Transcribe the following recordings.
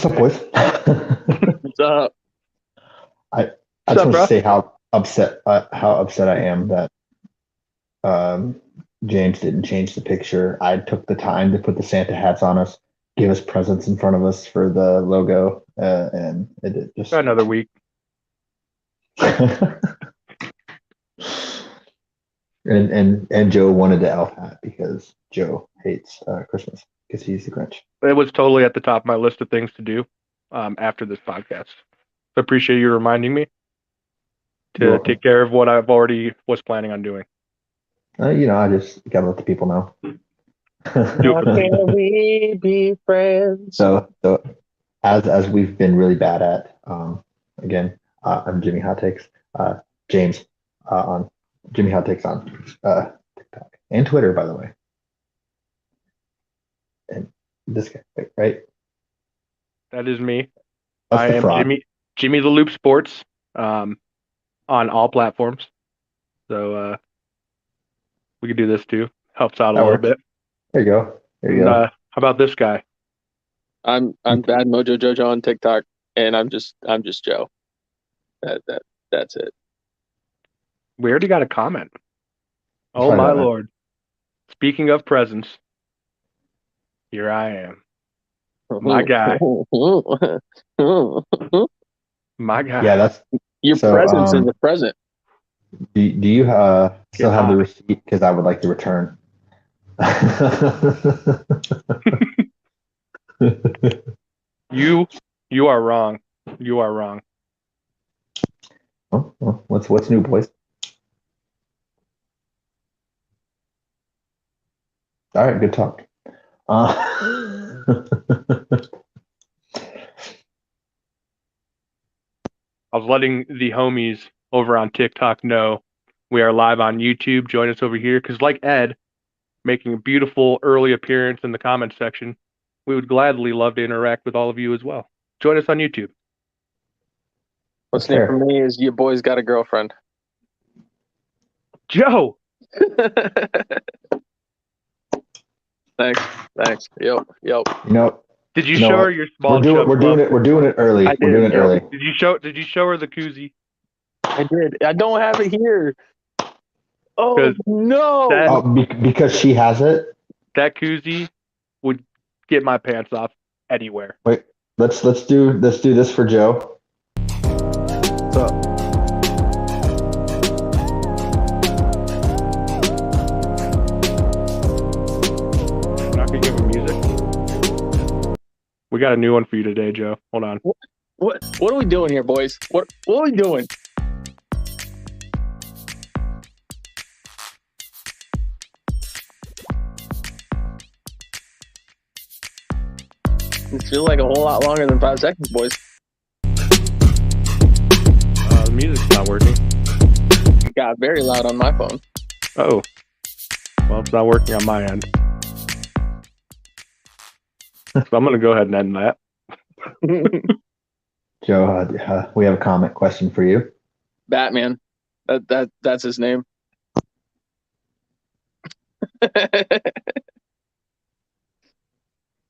up, boys? What's up? I What's just up, want bro? to say how upset I am that um, James didn't change the picture. I took the time to put the Santa hats on us, give us presents in front of us for the logo, and it just Another week. and Joe wanted the elf hat because Joe hates Christmas because he's the Grinch. It was totally at the top of my list of things to do after this podcast. So appreciate you reminding me You're to welcome. take care of what I've already was planning on doing. I just gotta let the people know. Do it for me. Can we be friends? So as we've been really bad at, again, I'm Jimmy Hot Takes, James on Jimmy Hot Takes on TikTok and Twitter, by the way. And this guy, right? That is me. That's I the am fraud. Jimmy the Loop Sports on all platforms. So we could do this too. Helps out a That little works. bit. There you go. There you And, go. how about this guy? I'm Bad Mojo Jojo on TikTok, and I'm just Joe. That's it. We already got a comment. Oh Sorry my about that. lord. Speaking of presents, here I am. My guy. My guy. Yeah, that's. Your So, presence is a present. Do you still Get have the hot. receipt? Because I would like to return. You are wrong. You are wrong. Oh, what's new, boys? All right, good talk. I was letting the homies over on TikTok know we are live on YouTube. Join us over here because, like Ed, making a beautiful early appearance in the comments section, we would gladly love to interact with all of you as well. Join us on YouTube. What's That's new fair. for me is your boy's got a girlfriend. Joe, Thanks. Yep. You know, did you You know show what? her your small we're chub doing club? it early. I We're doing did, it yep. early. Did you show her the koozie? I did. I don't have it here. Oh 'Cause no! that- Oh, because she has it. That koozie would get my pants off anywhere. Wait, let's do this for Joe. So I'm not gonna give her music. We got a new one for you today, Joe. Hold on. What are we doing here, boys? What are we doing? It feels like a whole lot longer than 5 seconds, boys. The music's not working. It got very loud on my phone. Oh. Well, it's not working on my end. So I'm going to go ahead and end that. Joe, we have a comment question for you. Batman. That's his name.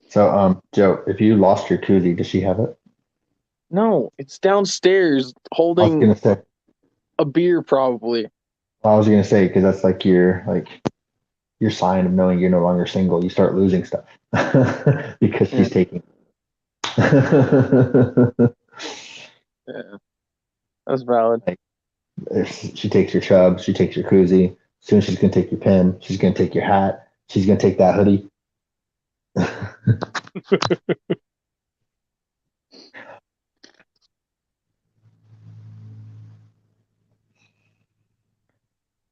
So, Joe, if you lost your koozie, does she have it? No, it's downstairs I was holding gonna say. a beer, probably. I was gonna say because that's like your sign of knowing you're no longer single. You start losing stuff because she's taking. Yeah, that's valid. She takes your chub. She takes your koozie. Soon she's gonna take your pen. She's gonna take your hat. She's gonna take that hoodie.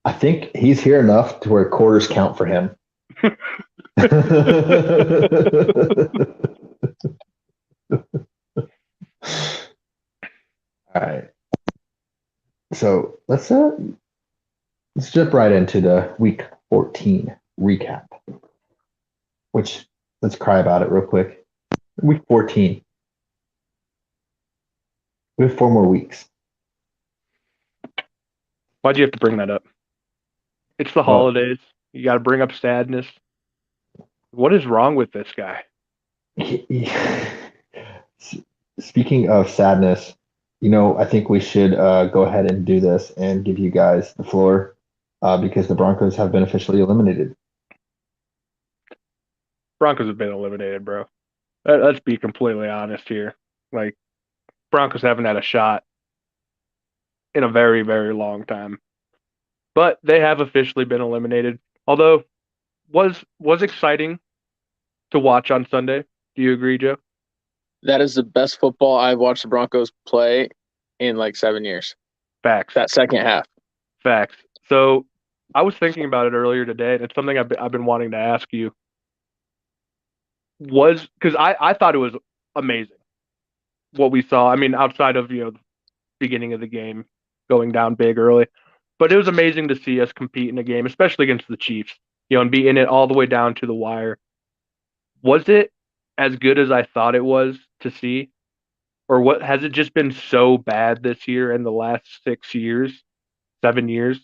I think he's here enough to where quarters count for him. All right. So let's jump right into the week 14 recap. Which let's cry about it real quick. Week 14. We have 4 more weeks. Why'd you have to bring that up? It's the holidays. You got to bring up sadness. What is wrong with this guy? speaking of sadness, I think we should go ahead and do this and give you guys the floor because the Broncos have been officially eliminated. Broncos have been eliminated, bro. Let's be completely honest here. Like, Broncos haven't had a shot in a very, very long time. But they have officially been eliminated. Although was exciting to watch on Sunday. Do you agree, Joe? That is the best football I've watched the Broncos play in like 7 years. Facts. That second half. Facts. So I was thinking about it earlier today, and it's something I've been wanting to ask you. Was because I thought it was amazing what we saw. I mean, outside of the beginning of the game going down big early, but it was amazing to see us compete in a game, especially against the Chiefs. And be in it all the way down to the wire. Was it as good as I thought it was to see, or what has it just been so bad this year and the last 6 years, 7 years,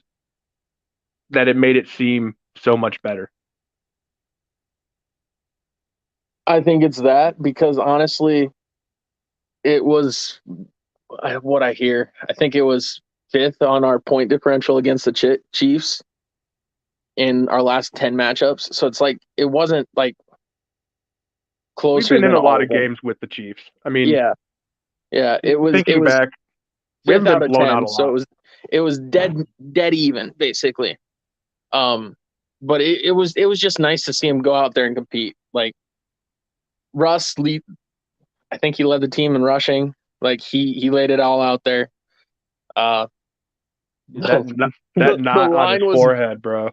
that it made it seem so much better? I think it's that because honestly, it was what I hear. I think it was fifth on our point differential against the Chiefs in our last 10 matchups. So it's like it wasn't like We've closer been in than a all lot of of them. games with the Chiefs. I mean, Yeah. Yeah. It thinking was back, we fifth haven't been out of blown out 10. a So lot. it was dead even, basically. But it was just nice to see him go out there and compete. Like Russ lead, I think he led the team in rushing. Like he laid it all out there. Uh That that the knot on his line was forehead, bro.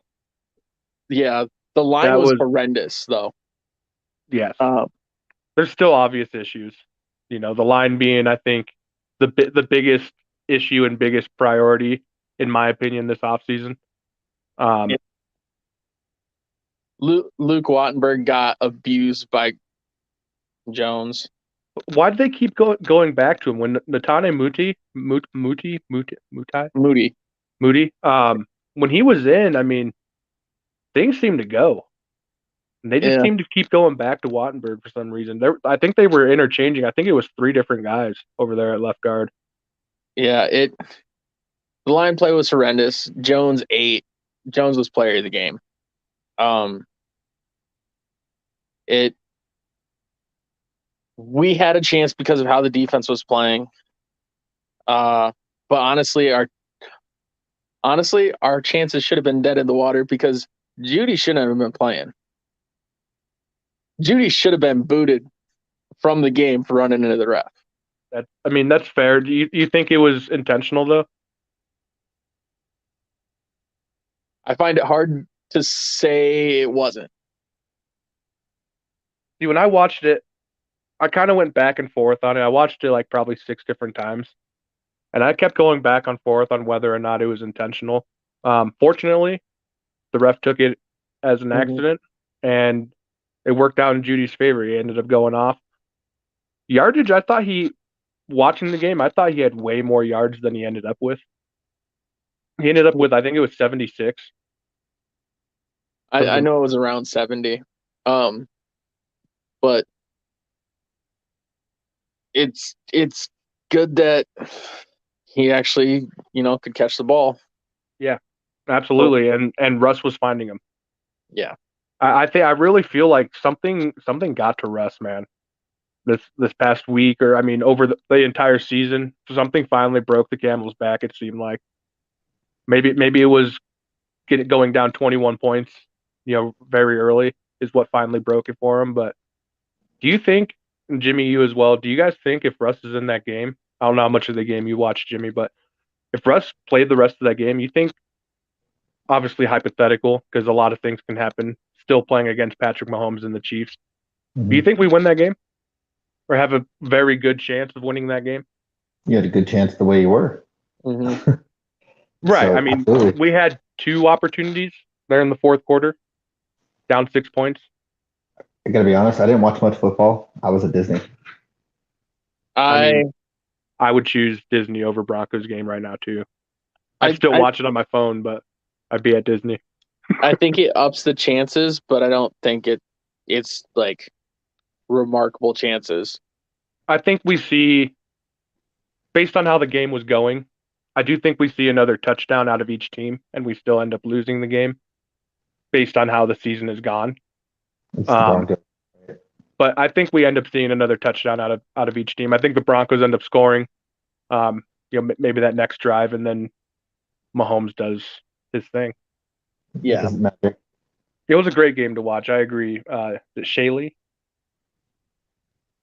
yeah, the line That was was horrendous though. yes. Uh There's still obvious issues. The line being, I think, the biggest issue and biggest priority, in my opinion, this offseason. yeah. Um, Luke Wattenberg got abused by Jones. why did they keep going back to him when Natane Moody. Moody, when he was in? I mean, things seemed to go. And they just Yeah. seemed to keep going back to Wattenberg for some reason. I think they were interchanging. I think it was three different guys over there at left guard. Yeah, the line play was horrendous. Jones ate. Jones was player of the game. Um it We had a chance because of how the defense was playing. But honestly, our chances should have been dead in the water because Judy shouldn't have been playing. Judy should have been booted from the game for running into the ref. That's fair. Do you think it was intentional though? I find it hard to say it wasn't. See, when I watched it, I kind of went back and forth on it. I watched it like probably six different times, and I kept going back and forth on whether or not it was intentional. Fortunately, the ref took it as an Mm-hmm. accident, and it worked out in Judy's favor. He ended up going off. Yardage, I thought watching the game, I thought he had way more yards than he ended up with. He ended up with, I think it was 76. I know it was around 70. But it's good that he actually, could catch the ball. Yeah, absolutely. And Russ was finding him. Yeah. I really feel like something got to Russ, man. This past week, or I mean, over the entire season, something finally broke the camel's back. It seemed like maybe it was going down 21 points, very early is what finally broke it for him. But do you think, and Jimmy, you as well, do you guys think if Russ is in that game? I don't know how much of the game you watched, Jimmy, but if Russ played the rest of that game, you think, obviously hypothetical, because a lot of things can happen, still playing against Patrick Mahomes and the Chiefs. Do you Mhm. think we win that game or have a very good chance of winning that game? You had a good chance the way you were. Mm-hmm. Right. I So mean, absolutely. we had two opportunities there in the fourth quarter, down 6 points. I gotta be honest, I didn't watch much football. I was at Disney. I I mean, I would choose Disney over Broncos game right now too. I'd I still I, watch it on my phone, but I'd be at Disney. I think it ups the chances, but I don't think it's like remarkable chances. I think we see, based on how the game was going, I do think we see another touchdown out of each team, and we still end up losing the game based on how the season has gone. It's the Um, Broncos. but I think we end up seeing another touchdown out of each team. I think the Broncos end up scoring, maybe that next drive, and then Mahomes does his thing. Yeah. Doesn't matter. It was a great game to watch. I agree. Shaylee,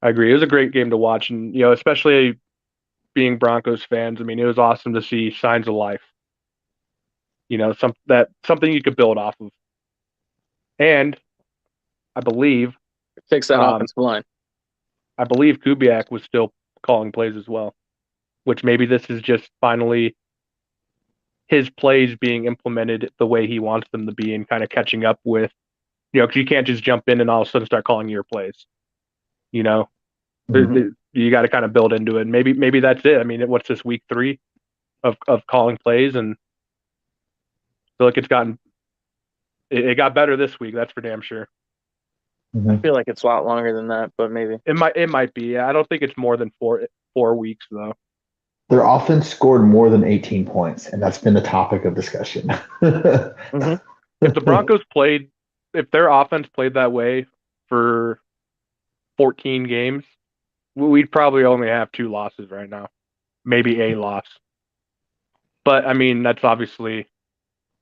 I agree. It was a great game to watch, and especially being Broncos fans. I mean, it was awesome to see signs of life. Something you could build off of. And I believe, Fix that um, offensive line. I believe Kubiak was still calling plays as well, which maybe this is just finally his plays being implemented the way he wants them to be and kind of catching up with, because you can't just jump in and all of a sudden start calling your plays. Mhm. You got to kind of build into it. Maybe that's it. I mean, what's this, week 3 of calling plays, and I feel like it got better this week. That's for damn sure. I feel like it's a lot longer than that, but maybe. It might be. I don't think it's more than 4 weeks though. Their offense scored more than 18 points, and that's been the topic of discussion. Mm-hmm. If the Broncos played, if their offense played that way for 14 games, we'd probably only have 2 losses right now, maybe a loss. But I mean, that's obviously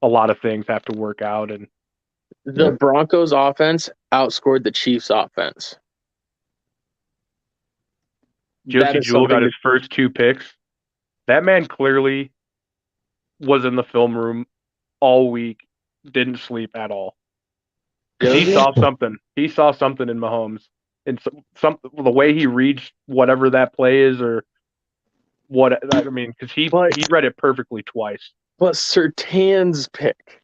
a lot of things have to work out, and The Broncos offense outscored the Chiefs offense. Josie Jewell got his first 2 picks. That man clearly was in the film room all week, didn't sleep at all. He saw something. He saw something in Mahomes, and the way he reads whatever that play is, or what I mean, because he read it perfectly twice. But Surtain's pick.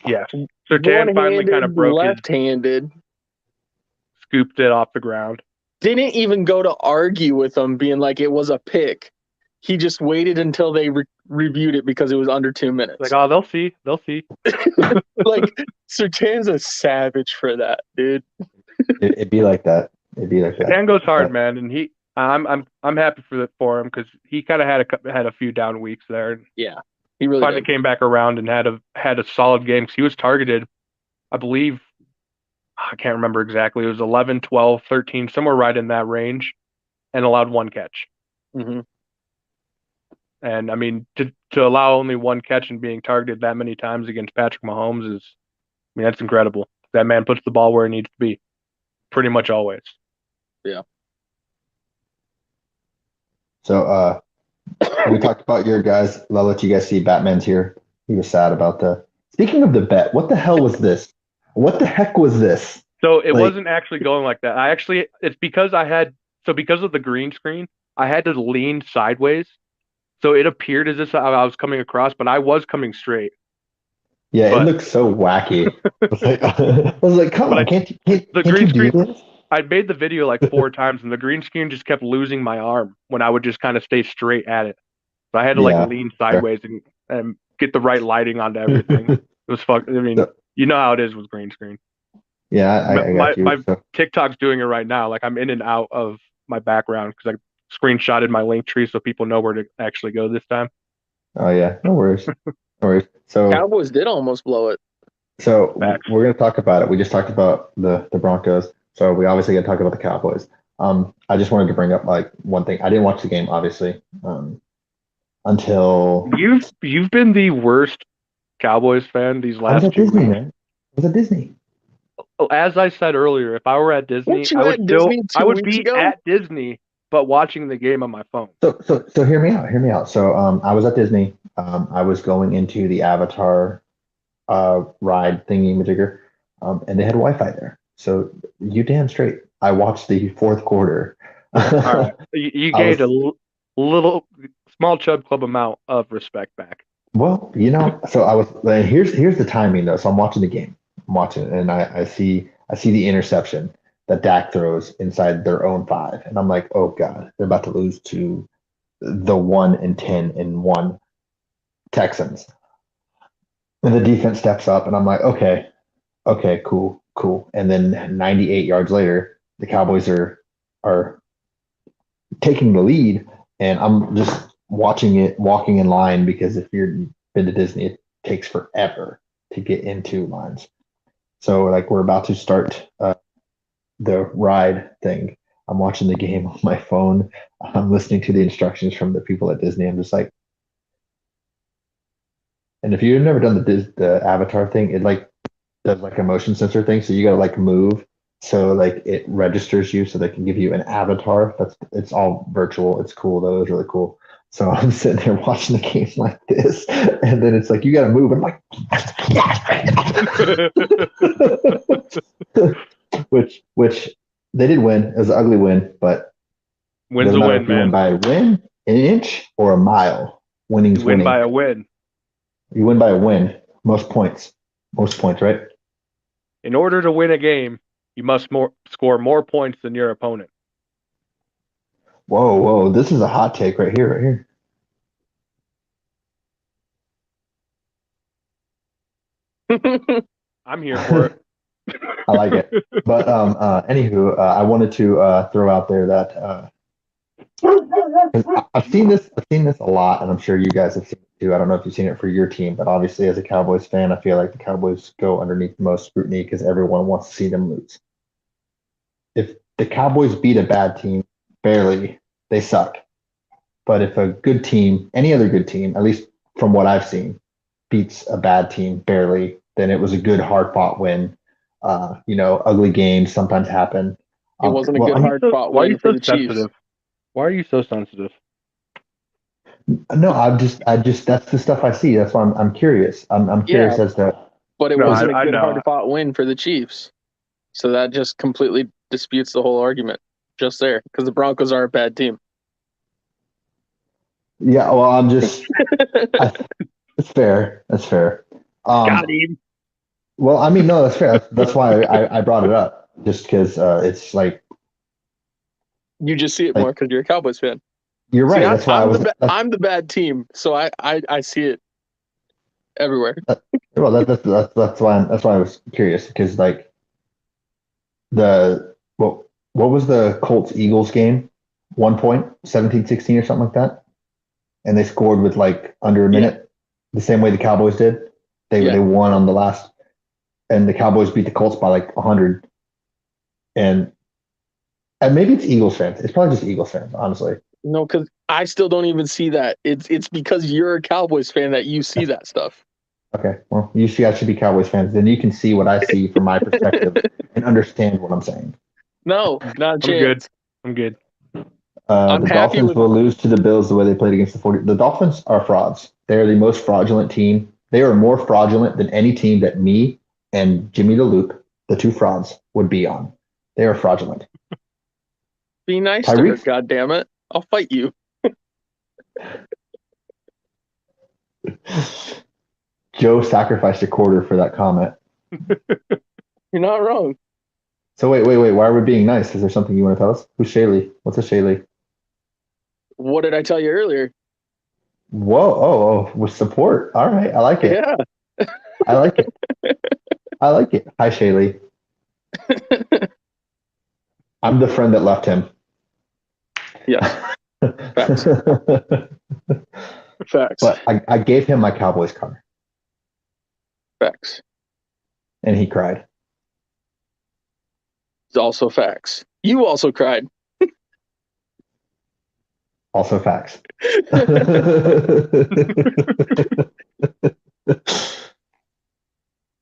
Yeah, Surtain finally kind of broke left-handed, scooped it off the ground. Didn't even go to argue with him, being like it was a pick. He just waited until they reviewed it because it was under 2 minutes. Like, oh, they'll see. Like, Surtain's a savage for that, dude. It'd be like that. Surtain goes hard, man, and I'm happy for him because he kind of had a few down weeks there. Yeah, he really finally came back around and had a solid game because he was targeted, I believe. I can't remember exactly. It was 11, 12, 13, somewhere right in that range, and allowed 1 catch. Mm-hmm. And I mean, to allow only 1 catch and being targeted that many times against Patrick Mahomes that's incredible. That man puts the ball where it needs to be, pretty much always. Yeah. So, we talked about your guys. I'll let you guys see Batman's here. He was sad about Speaking of the bet, what the hell was this? What the heck was this? So it wasn't actually going like that. It's because because of the green screen, I had to lean sideways. So it appeared as if I was coming across, but I was coming straight. Yeah, it looked so wacky. I was like, come on, can't you do this? I made the video like 4 times, and the green screen just kept losing my arm when I would just kind of stay straight at it. So I had to lean sideways and get the right lighting onto everything. It was I mean, you know how it is with green screen. Yeah, I got you. My TikTok's doing it right now. Like, I'm in and out of my background because I screenshotted my link tree so people know where to actually go this time. Oh yeah, no worries. No worries. So Cowboys did almost blow it. So we're going to talk about it. We just talked about the Broncos, so we obviously got to talk about the Cowboys. I just wanted to bring up one thing. I didn't watch the game, obviously, until you've been the worst Cowboys fan these last 2 weeks. I was at Disney, man. I was at Disney. As I said earlier, if I were at Disney, I would be at Disney, but watching the game on my phone. So hear me out. Hear me out. So I was at Disney. I was going into the Avatar ride thingy majigger, and they had Wi-Fi there. So you damn straight. I watched the 4th quarter. All right. You gained a little small Chub Club amount of respect back. Well, so I was. Here's the timing though. So I'm watching the game. I'm watching it, and I see the interception that Dak throws inside their own 5, and I'm like, oh god, they're about to lose to the 1-10-1 Texans. And the defense steps up, and I'm like, okay, cool. And then 98 yards later, the Cowboys are are taking the lead, and I'm just watching it, walking in line, because if you've been to Disney, it takes forever to get into lines. So like we're about to start the ride thing. I'm watching the game on my phone. I'm listening to the instructions from the people at Disney. I'm just like, and if you've never done the avatar thing, it like does like a motion sensor thing. So you gotta like move. So like it registers you so they can give you an avatar. It's all virtual. It's cool though. It's really cool. So I'm sitting there watching the game like this, and then it's like you gotta move. I'm like, which they did win. It was an ugly win, but it Win's doesn't a matter win, if you win man. by a win, an inch, or a mile. Winning's You win winning. by a win. You win by a win. Most points. Most points, right? In order to win a game, you must score more points than your opponent. Whoa, whoa. This is a hot take right here, right here. I'm here for it. I like it. But anywho, I wanted to throw out there that 'cause I've seen this a lot, and I'm sure you guys have seen it too. I don't know if you've seen it for your team, but obviously as a Cowboys fan, I feel like the Cowboys go underneath the most scrutiny because everyone wants to see them lose. If the Cowboys beat a bad team barely, they suck. But if a good team, any other good team, at least from what I've seen, beats a bad team barely, then it was a good hard fought win. Ugly games sometimes happen. It wasn't a Well, good hard fought Why are you win for so the Chiefs. sensitive? Why are you so sensitive? no, I just that's the stuff I see. That's why I'm curious. I'm curious Yeah. as to. But it No, wasn't a I good know. hard fought win for the Chiefs. So that just completely disputes the whole argument just there because the Broncos are a bad team. Yeah, well, I'm just. It's fair. That's fair. Got him. Well, I mean, no, that's fair. That's why I brought it up, just because it's like You just see it more because you're a Cowboys fan. you're See, right. That's why I was. I'm the bad team, so I see it everywhere. Well, that's why I was curious, because like what was the Colts Eagles game? 1 point, 17-16 or something like that, and they scored with like under a Yeah. minute, the same way the Cowboys did. They won on the last, and the Cowboys beat the Colts by like 100. And maybe it's Eagles fans. It's probably just Eagles fans, honestly. No, because I still don't even see that. It's because you're a Cowboys fan that you see that stuff. Okay, well, you guys should be Cowboys fans. Then you can see what I see from my perspective and understand what I'm saying. No, not a I'm chance. good. I'm good. I'm The happy Dolphins with- will lose to the Bills the way they played against the 40. The Dolphins are frauds. They are the most fraudulent team. They are more fraudulent than any team that me and Jimmy the Loop, the two frauds, would be on. They are fraudulent. Be nice to her, Tyreek? goddammit. I'll fight you. Joe sacrificed a quarter for that comment. You're not wrong. So wait. Why are we being nice? Is there something you want to tell us? Who's Shaylee? What's a Shaylee? What did I tell you earlier? Whoa! Oh, with support. All right, I like it. Yeah. I like it. I like it. Hi, Shaylee. I'm the friend that left him. Yeah. Facts. Facts. But I gave him my Cowboys car, Facts. and he cried. It's also facts. You also cried. Also facts.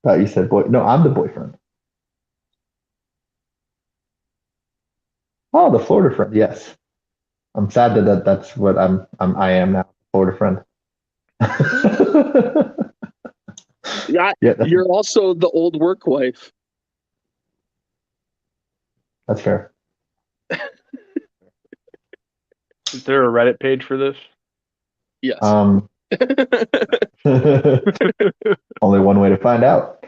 Thought you said boy. No, I'm the boyfriend. Oh, the Florida friend. Yes. I'm sad that's what I am now. Florida friend. Yeah, Yeah, you're also the old work wife. that's fair. Is there a Reddit page for this? Yes. Only one way to find out.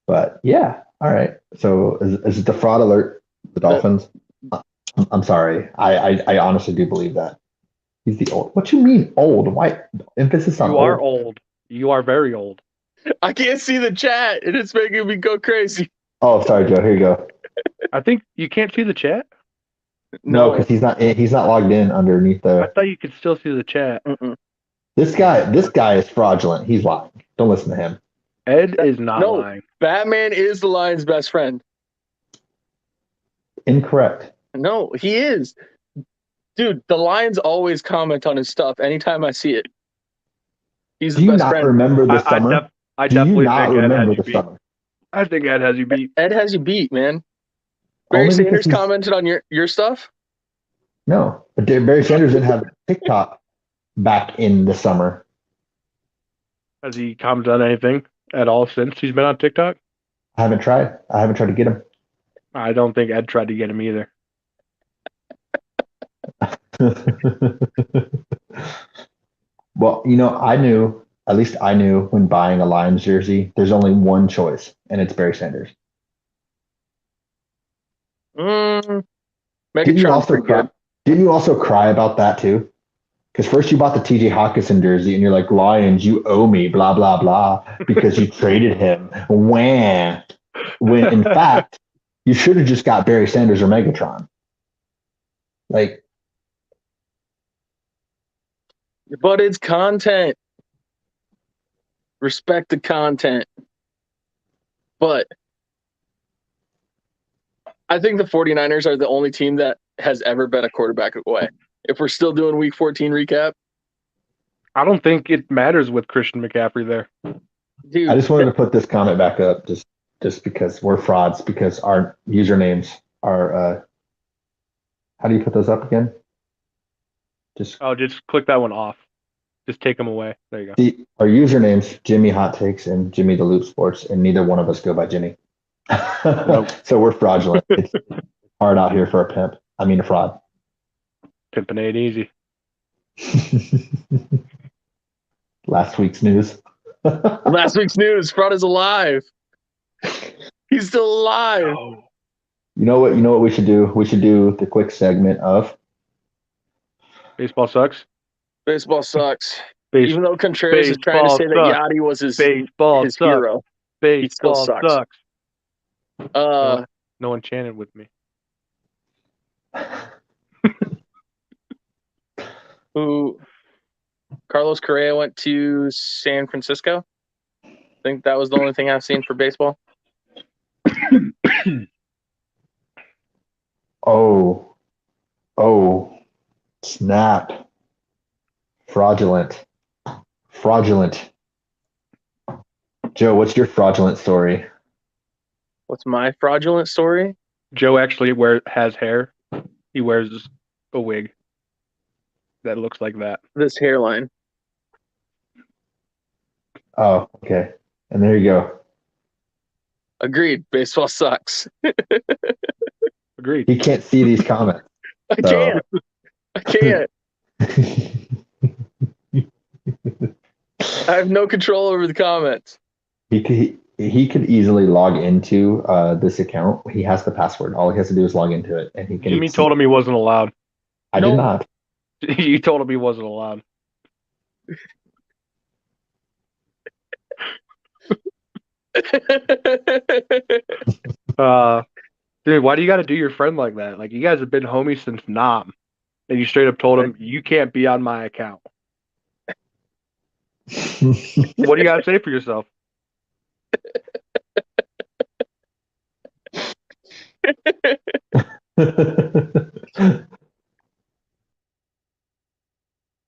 But yeah, all right. So is it the fraud alert? The Dolphins? I'm sorry. I honestly do believe that. He's the old. What you mean old? Why emphasis on You are old? old. You are very old. I can't see the chat, and it's making me go crazy. Oh, sorry, Joe. Here you go. I think you can't see the chat. No, No. because he's not logged in underneath I the. thought you could still see the chat. Mm-mm. This guy is fraudulent. He's lying. Don't listen to him. Ed is not No. lying. Batman is the Lion's best friend. Incorrect. No, he is. Dude, the Lions always comment on his stuff anytime I see it. He's the Do you best not friend. remember the summer? I Do you definitely not think Ed has remember you the beat. summer? I think Ed has you beat. Ed has you beat, man. Barry Only because Sanders commented on your stuff? no, but Barry Sanders didn't have TikTok back in the summer. Has he commented on anything at all since he's been on TikTok? I haven't tried. To get him. I don't think Ed tried to get him either. Well, at least I knew when buying a Lions jersey, there's only one choice, and it's Barry Sanders. Didn't you Megatron's also pretty cry? good. Didn't you also cry about that too? Because first you bought the TJ Hawkinson jersey, and you're like, Lions, you owe me, blah blah blah, because you traded him. Wham! When in fact, you should have just got Barry Sanders or Megatron. Like, But it's content. Respect the content. But I think the 49ers are the only team that has ever been a quarterback away. If we're still doing week 14 recap. I don't think it matters with Christian McCaffrey there. Dude, I just wanted to put this comment back up just because we're frauds, because our usernames are how do you put those up again? Just click that one off. Just take them away. There you go. our usernames, Jimmy Hot Takes and Jimmy the Loop Sports, and neither one of us go by Jimmy. Nope. So we're fraudulent. It's hard out here for a pimp. I mean a fraud. Pimping ain't easy. Last week's news. last week's news, fraud is alive. He's still alive. Oh. You know what we should do? We should do the quick segment of Baseball sucks. Baseball sucks. Even though Contreras is trying to baseball say that sucks. Yachty was his Baseball his sucks. hero. He still Baseball sucks. sucks. Uh, No one chanted with me. who Carlos Correa went to San Francisco. I think that was the only thing I've seen for baseball. oh, snap. Fraudulent. Joe, what's your fraudulent story? What's my fraudulent story? Joe actually has hair. He wears a wig that looks like that. This hairline. Oh, okay. And there you go. Agreed. Baseball sucks. Agreed. He can't see these comments. I can't. I have no control over the comments. He could easily log into this account. He has the password. All he has to do is log into it, and he can. Jimmy told him he wasn't allowed. I did not. You told him he wasn't allowed. Dude, why do you got to do your friend like that? Like, you guys have been homies since Nam, and you straight up told him you can't be on my account. What do you got to say for yourself?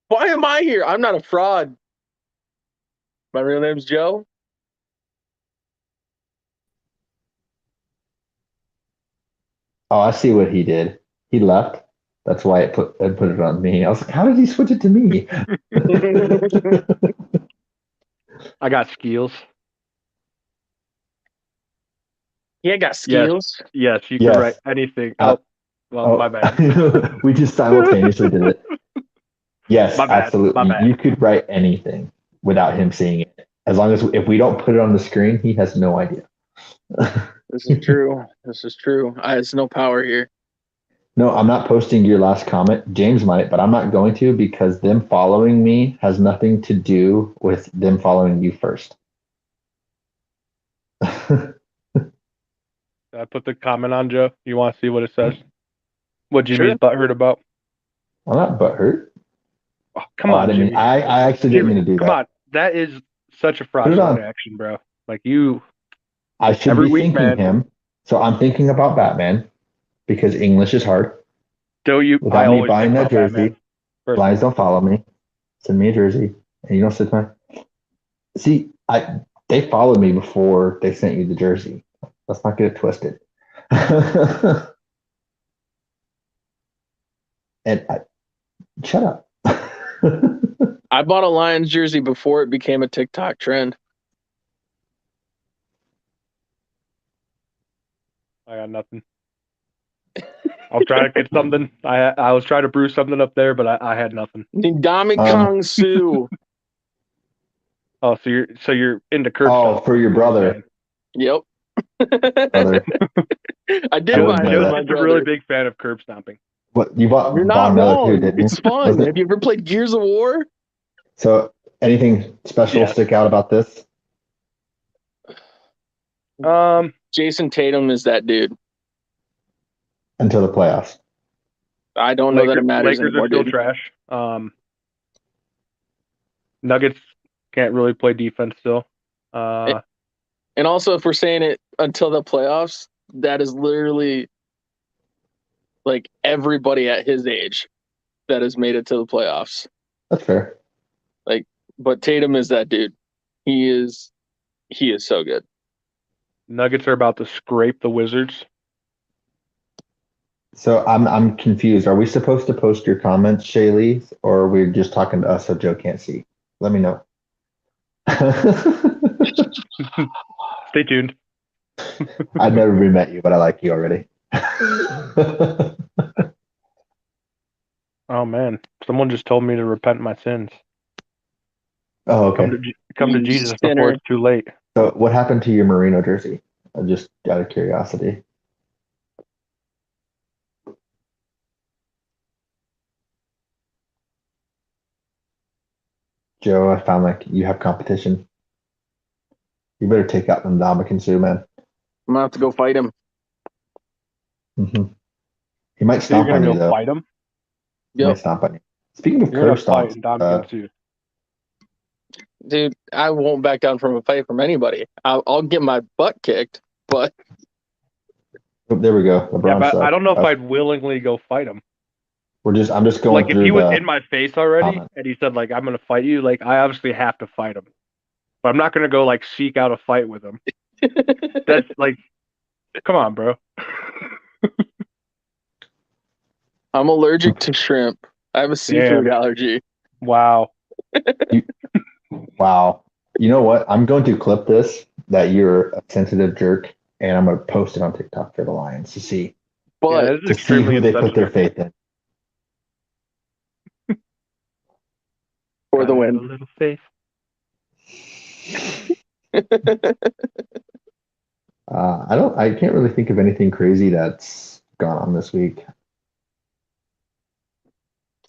Why am I here? I'm not a fraud. My real name's Joe. Oh, I see what he did. He left. That's why it put it on me. I was like, how did he switch it to me? I got skills. Yeah, got skills. Yes, you Yes. can write anything. My bad. We just simultaneously did it. Yes, My bad. absolutely. My bad. You could write anything without him seeing it. As long as if we don't put it on the screen, he has no idea. This is true. There's no power here. No, I'm not posting your last comment. James might, but I'm not going to, because them following me has nothing to do with them following you first. I put the comment on, Joe. You want to see what it says? What Jimmy's Sure. butthurt about? I'm not butthurt. Oh, come I on, didn't Jimmy. mean, I actually didn't Jimmy, mean to do come that. on. That is such a Put it fraudulent on. action, bro. Like you I should every be week, thinking man. him. So I'm thinking about Batman because English is hard. Still, I Without me always buying think that about jersey, Batman. First Lions of all. don't follow me. Send me a jersey, and you don't sit my. See, they followed me before they sent you the jersey. Let's not get it twisted. and shut up. I bought a Lions jersey before it became a TikTok trend. I got nothing. I'll try to get something. I was trying to brew something up there, but I had nothing. Ndamukong Kong Su. Oh, so you're into curb Oh, stomping, for your is what you're brother. saying. Yep. Brother. I did Joe- buy it Joe's for Joe's my just a really brother. big fan of curb stomping. What you bought You're not Von Miller too, wrong. didn't you? It's fun. Was it- Have you ever played Gears of War? So anything special Yes. stick out about this? Jason Tatum is that dude. Until the playoffs. I don't know that it matters Lakers anymore, are still dude. trash. Nuggets can't really play defense still. And also, if we're saying it until the playoffs, that is literally like everybody at his age that has made it to the playoffs. That's fair. But Tatum is that dude. He is so good. Nuggets are about to scrape the Wizards. So I'm confused. Are we supposed to post your comments, Shaylee, or are we just talking to us so Joe can't see? Let me know. Stay tuned. I've never met you, but I like you already. Oh man, someone just told me to repent my sins. Oh, okay. Come to You Jesus sinner. before it's too late. So what happened to your Merino jersey? Just out of curiosity. Joe, I found like you have competition. You better take out them Dominican Sue, man. I'm gonna have to go fight him. Mm-hmm. He might So you're stomp on gonna you, go though. fight him? He might Yep. stomp on you. Speaking of You're gonna curb fight stomps, Dominican too. Dude, I won't back down from a fight from anybody. I'll get my butt kicked, but oh, there we go. LeBron Yeah, but sucks. I don't know if I'd willingly go fight him. I'm just going Like if through he was the in my face already comments. and he said like I'm gonna fight you, like I obviously have to fight him. But I'm not gonna go like seek out a fight with him. That's like, come on, bro. I'm allergic to shrimp. I have a seafood allergy. Wow. Wow. You know what? I'm going to clip this that you're a sensitive jerk, and I'm going to post it on TikTok for the Lions to see But this is who extremely they put their insensitive. faith in. for the Gotta have a win. little faith. I can't really think of anything crazy that's gone on this week.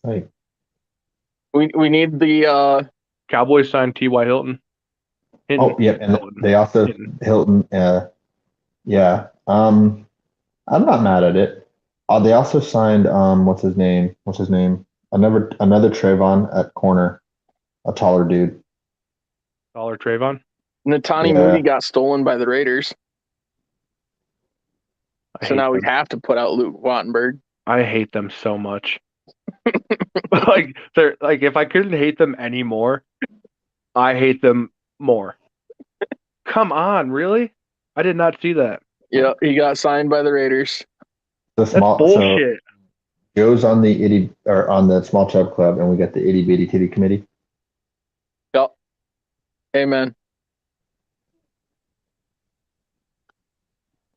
Like, We need the Cowboys signed T.Y. Hilton. oh, yeah, and Hilton. they also Hilton. Yeah. I'm not mad at it. They also signed what's his name? Another Trayvon at corner, a taller dude. Dollar Trayvon. Natani Yeah. Moody got stolen by the Raiders. I So hate now we them. have to put out Luke Wattenberg. I hate them so much. Like they're like if I couldn't hate them anymore, I hate them more. Come on, really? I did not see that. Yeah, he got signed by the Raiders. The small That's so bullshit. Joe's on the on the small chub club, and we got the itty bitty titty committee. Yep. Amen.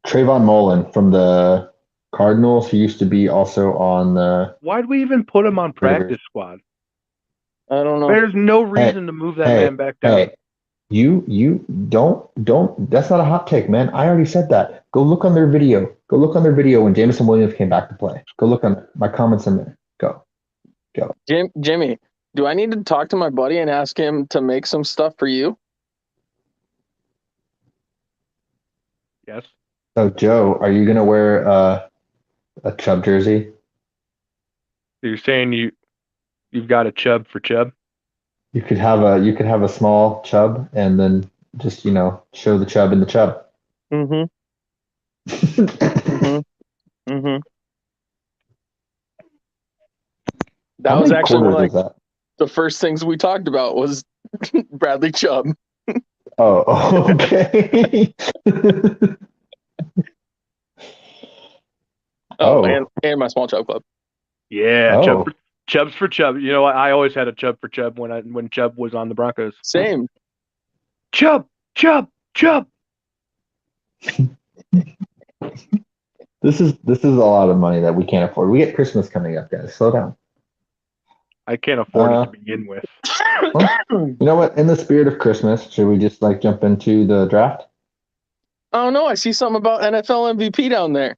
Trayvon Mullen from the Cardinals, who used to be also on the Why'd we even put him on Raiders. practice squad? I don't know. There's no reason to move that man back down. Hey, you don't that's not a hot take, man. I already said that. Go look on their video. Go look on their video when Jameson Williams came back to play. Go look on my comments in there. Go. Jimmy, do I need to talk to my buddy and ask him to make some stuff for you? Yes. So Joe, are you gonna wear a Chubb jersey? You're saying you've got a Chubb for Chubb? You could have a small Chubb and then just show the Chubb in the Chubb. Mm-hmm. Mm-hmm. Mm-hmm. That How was many actually one of quarters like is that? the first things we talked about was Bradley Chubb. Oh, okay. Oh, and Oh, and my small Chubb club. Yeah, oh, Chubb's for Chubb. You know what? I always had a Chubb for Chubb when Chubb was on the Broncos. Same. Chubb, Chubb, Chubb. this is a lot of money that we can't afford. We get Christmas coming up, guys. Slow down. I can't afford it Uh, to begin with. well, you know what? In the spirit of Christmas, should we just like jump into the draft? Oh no, I see something about NFL MVP down there.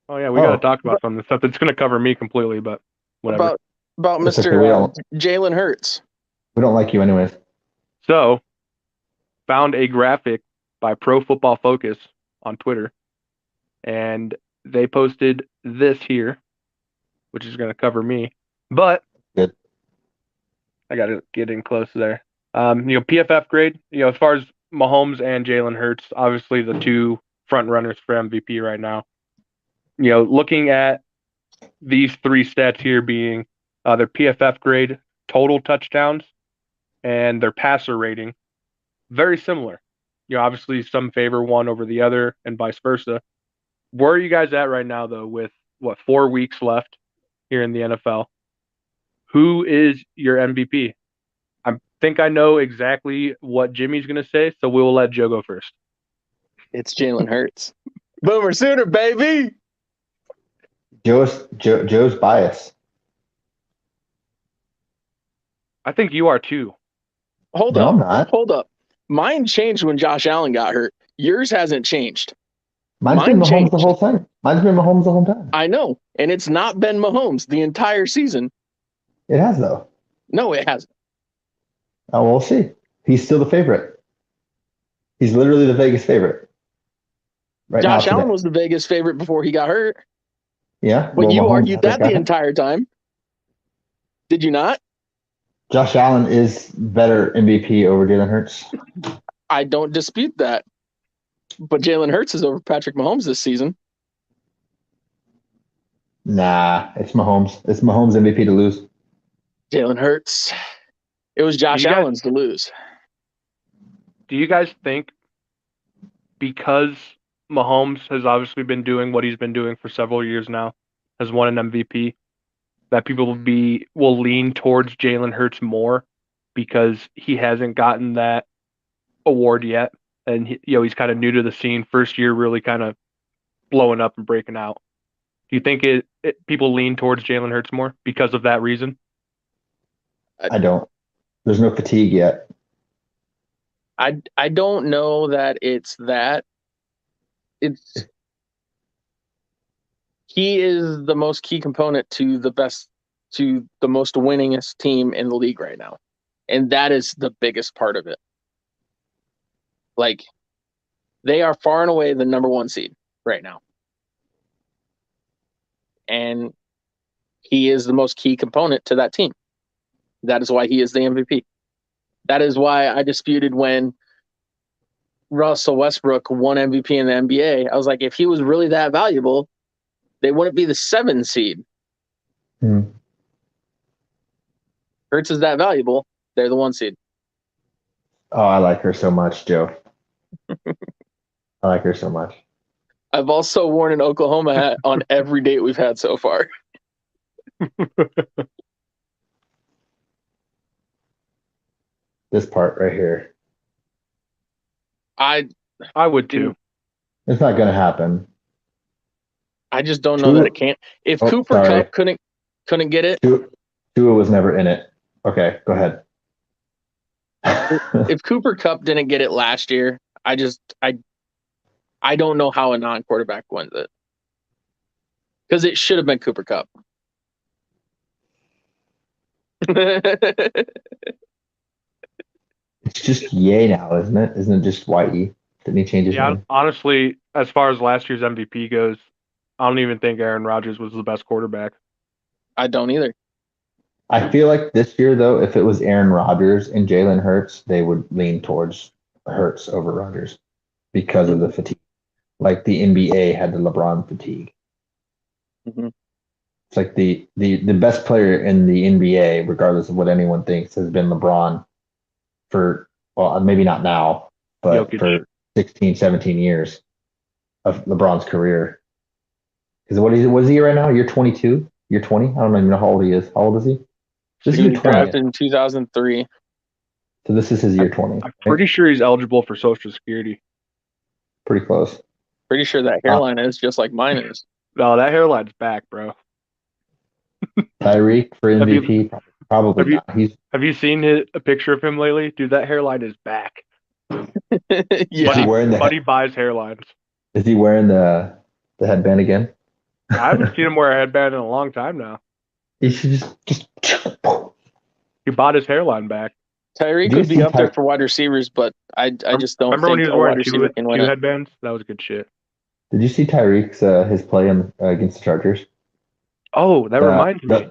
Oh yeah, we got to Oh, talk about some of the stuff that's going to cover me completely, but whatever. About it's okay. Mr. Jalen Hurts. We don't like you anyways. So, found a graphic by Pro Football Focus on Twitter, and they posted this here, which is going to cover me. But Good. I got to get in close there. PFF grade. As far as Mahomes and Jalen Hurts, obviously the two front runners for MVP right now. Looking at these three stats here being their PFF grade, total touchdowns, and their passer rating, very similar. Obviously some favor one over the other and vice versa. Where are you guys at right now, though, with 4 weeks left here in the NFL? Who is your MVP? I think I know exactly what Jimmy's going to say, so we'll let Joe go first. It's Jalen Hurts. Boomer Sooner, baby. Joe's bias. I think you are too. Hold No, up. I'm not. Hold up. Mine changed when Josh Allen got hurt. Yours hasn't changed. Mine's been Mine Mahomes the changed. whole time. Mine's been Mahomes the whole time. I know. And it's not been Mahomes the entire season. It has though. No, it hasn't. Oh, we'll see. He's still the favorite. He's literally the Vegas favorite right now Josh Allen today. was the Vegas favorite before he got hurt. Yeah. But Well, you Mahomes argued hasn't that the got him. entire time. Did you not? Josh Allen is better MVP over Jalen Hurts. I don't dispute that. But Jalen Hurts is over Patrick Mahomes this season. Nah, it's Mahomes. It's Mahomes MVP to lose. Jalen Hurts. It was Josh Allen's to lose. Do you guys think because Mahomes has obviously been doing what he's been doing for several years now, has won an MVP, that people will lean towards Jalen Hurts more because he hasn't gotten that award yet, and he's kind of new to the scene, first year really kind of blowing up and breaking out. Do you think people lean towards Jalen Hurts more because of that reason? I don't. There's no fatigue yet. I don't know that it's that. It's he is the most key component to the most winningest team in the league right now. And that is the biggest part of it. Like, they are far and away the number one seed right now. And he is the most key component to that team. That is why he is the MVP. That is why I disputed when Russell Westbrook won MVP in the NBA. I was like, if he was really that valuable, they wouldn't be the 7 seed. Hurts is that valuable. They're the 1 seed. Oh, I like her so much, Joe. I like her so much. I've also worn an Oklahoma hat on every date we've had so far. This part right here. I would too. It's not going to happen. I just don't know that it can't. If Cooper sorry. Kupp couldn't get it, Tua was never in it. Okay, go ahead. if Cooper Kupp didn't get it last year, I don't know how a non-quarterback wins it. Because it should have been Cooper Kupp. It's just Ye now, isn't it? Isn't it just YE? Didn't he change his name? Honestly, as far as last year's MVP goes, I don't even think Aaron Rodgers was the best quarterback. I don't either. I feel like this year, though, if it was Aaron Rodgers and Jalen Hurts, they would lean towards Hurts over Rodgers because of the fatigue. Like the NBA had the LeBron fatigue. Mm-hmm. It's like the best player in the NBA, regardless of what anyone thinks, has been LeBron for, well, maybe not now, but Jokic. for 16, 17 years of LeBron's career. Because what is he right now? Year 22? Year 20? I don't even know how old he is. How old is he? This is He year was 20. drafted in 2003. So this is his year 20. I'm right? pretty sure he's eligible for Social Security. Pretty close. Pretty sure that hairline is just like mine is. No, that hairline's back, bro. Tyreek for MVP? Probably not. Have you seen a picture of him lately? Dude, that hairline is back. Yeah. Buddy buys hairlines. Is he wearing the headband again? I haven't seen him wear a headband in a long time now. He should just He bought his hairline back. Tyreek Do you would be see up there for wide receivers, but I just don't Remember when think he was a wide wearing receiver can win two it. headbands? That was good shit. Did you see Tyreek's his play against the Chargers? Oh, that reminds me.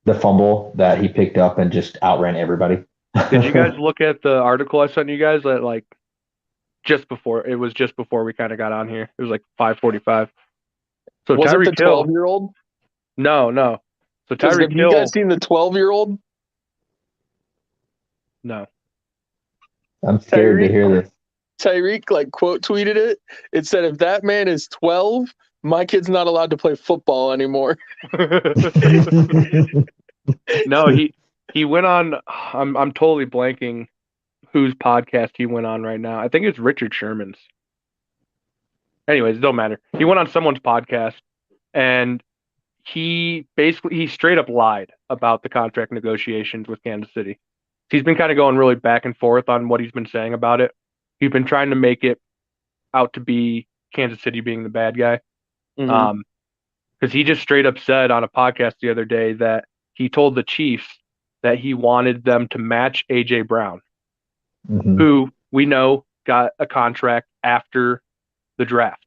The fumble that he picked up and just outran everybody. Did you guys look at the article I sent you guys at like just before we kind of got on here? It was like 5:45. So Was it the Tyreek Hill. 12-year-old? No. So Have Tyreek you Hill. guys seen the 12-year-old? No. I'm scared to hear this. Tyreek like quote tweeted it. It said, "If that man is 12, my kid's not allowed to play football anymore." No, he went on. I'm totally blanking whose podcast he went on right now. I think it's Richard Sherman's. Anyways, it don't matter. He went on someone's podcast and he straight up lied about the contract negotiations with Kansas City. He's been kind of going really back and forth on what he's been saying about it. He's been trying to make it out to be Kansas City being the bad guy. Mm-hmm. Because he just straight up said on a podcast the other day that he told the Chiefs that he wanted them to match A.J. Brown, who we know got a contract after the draft,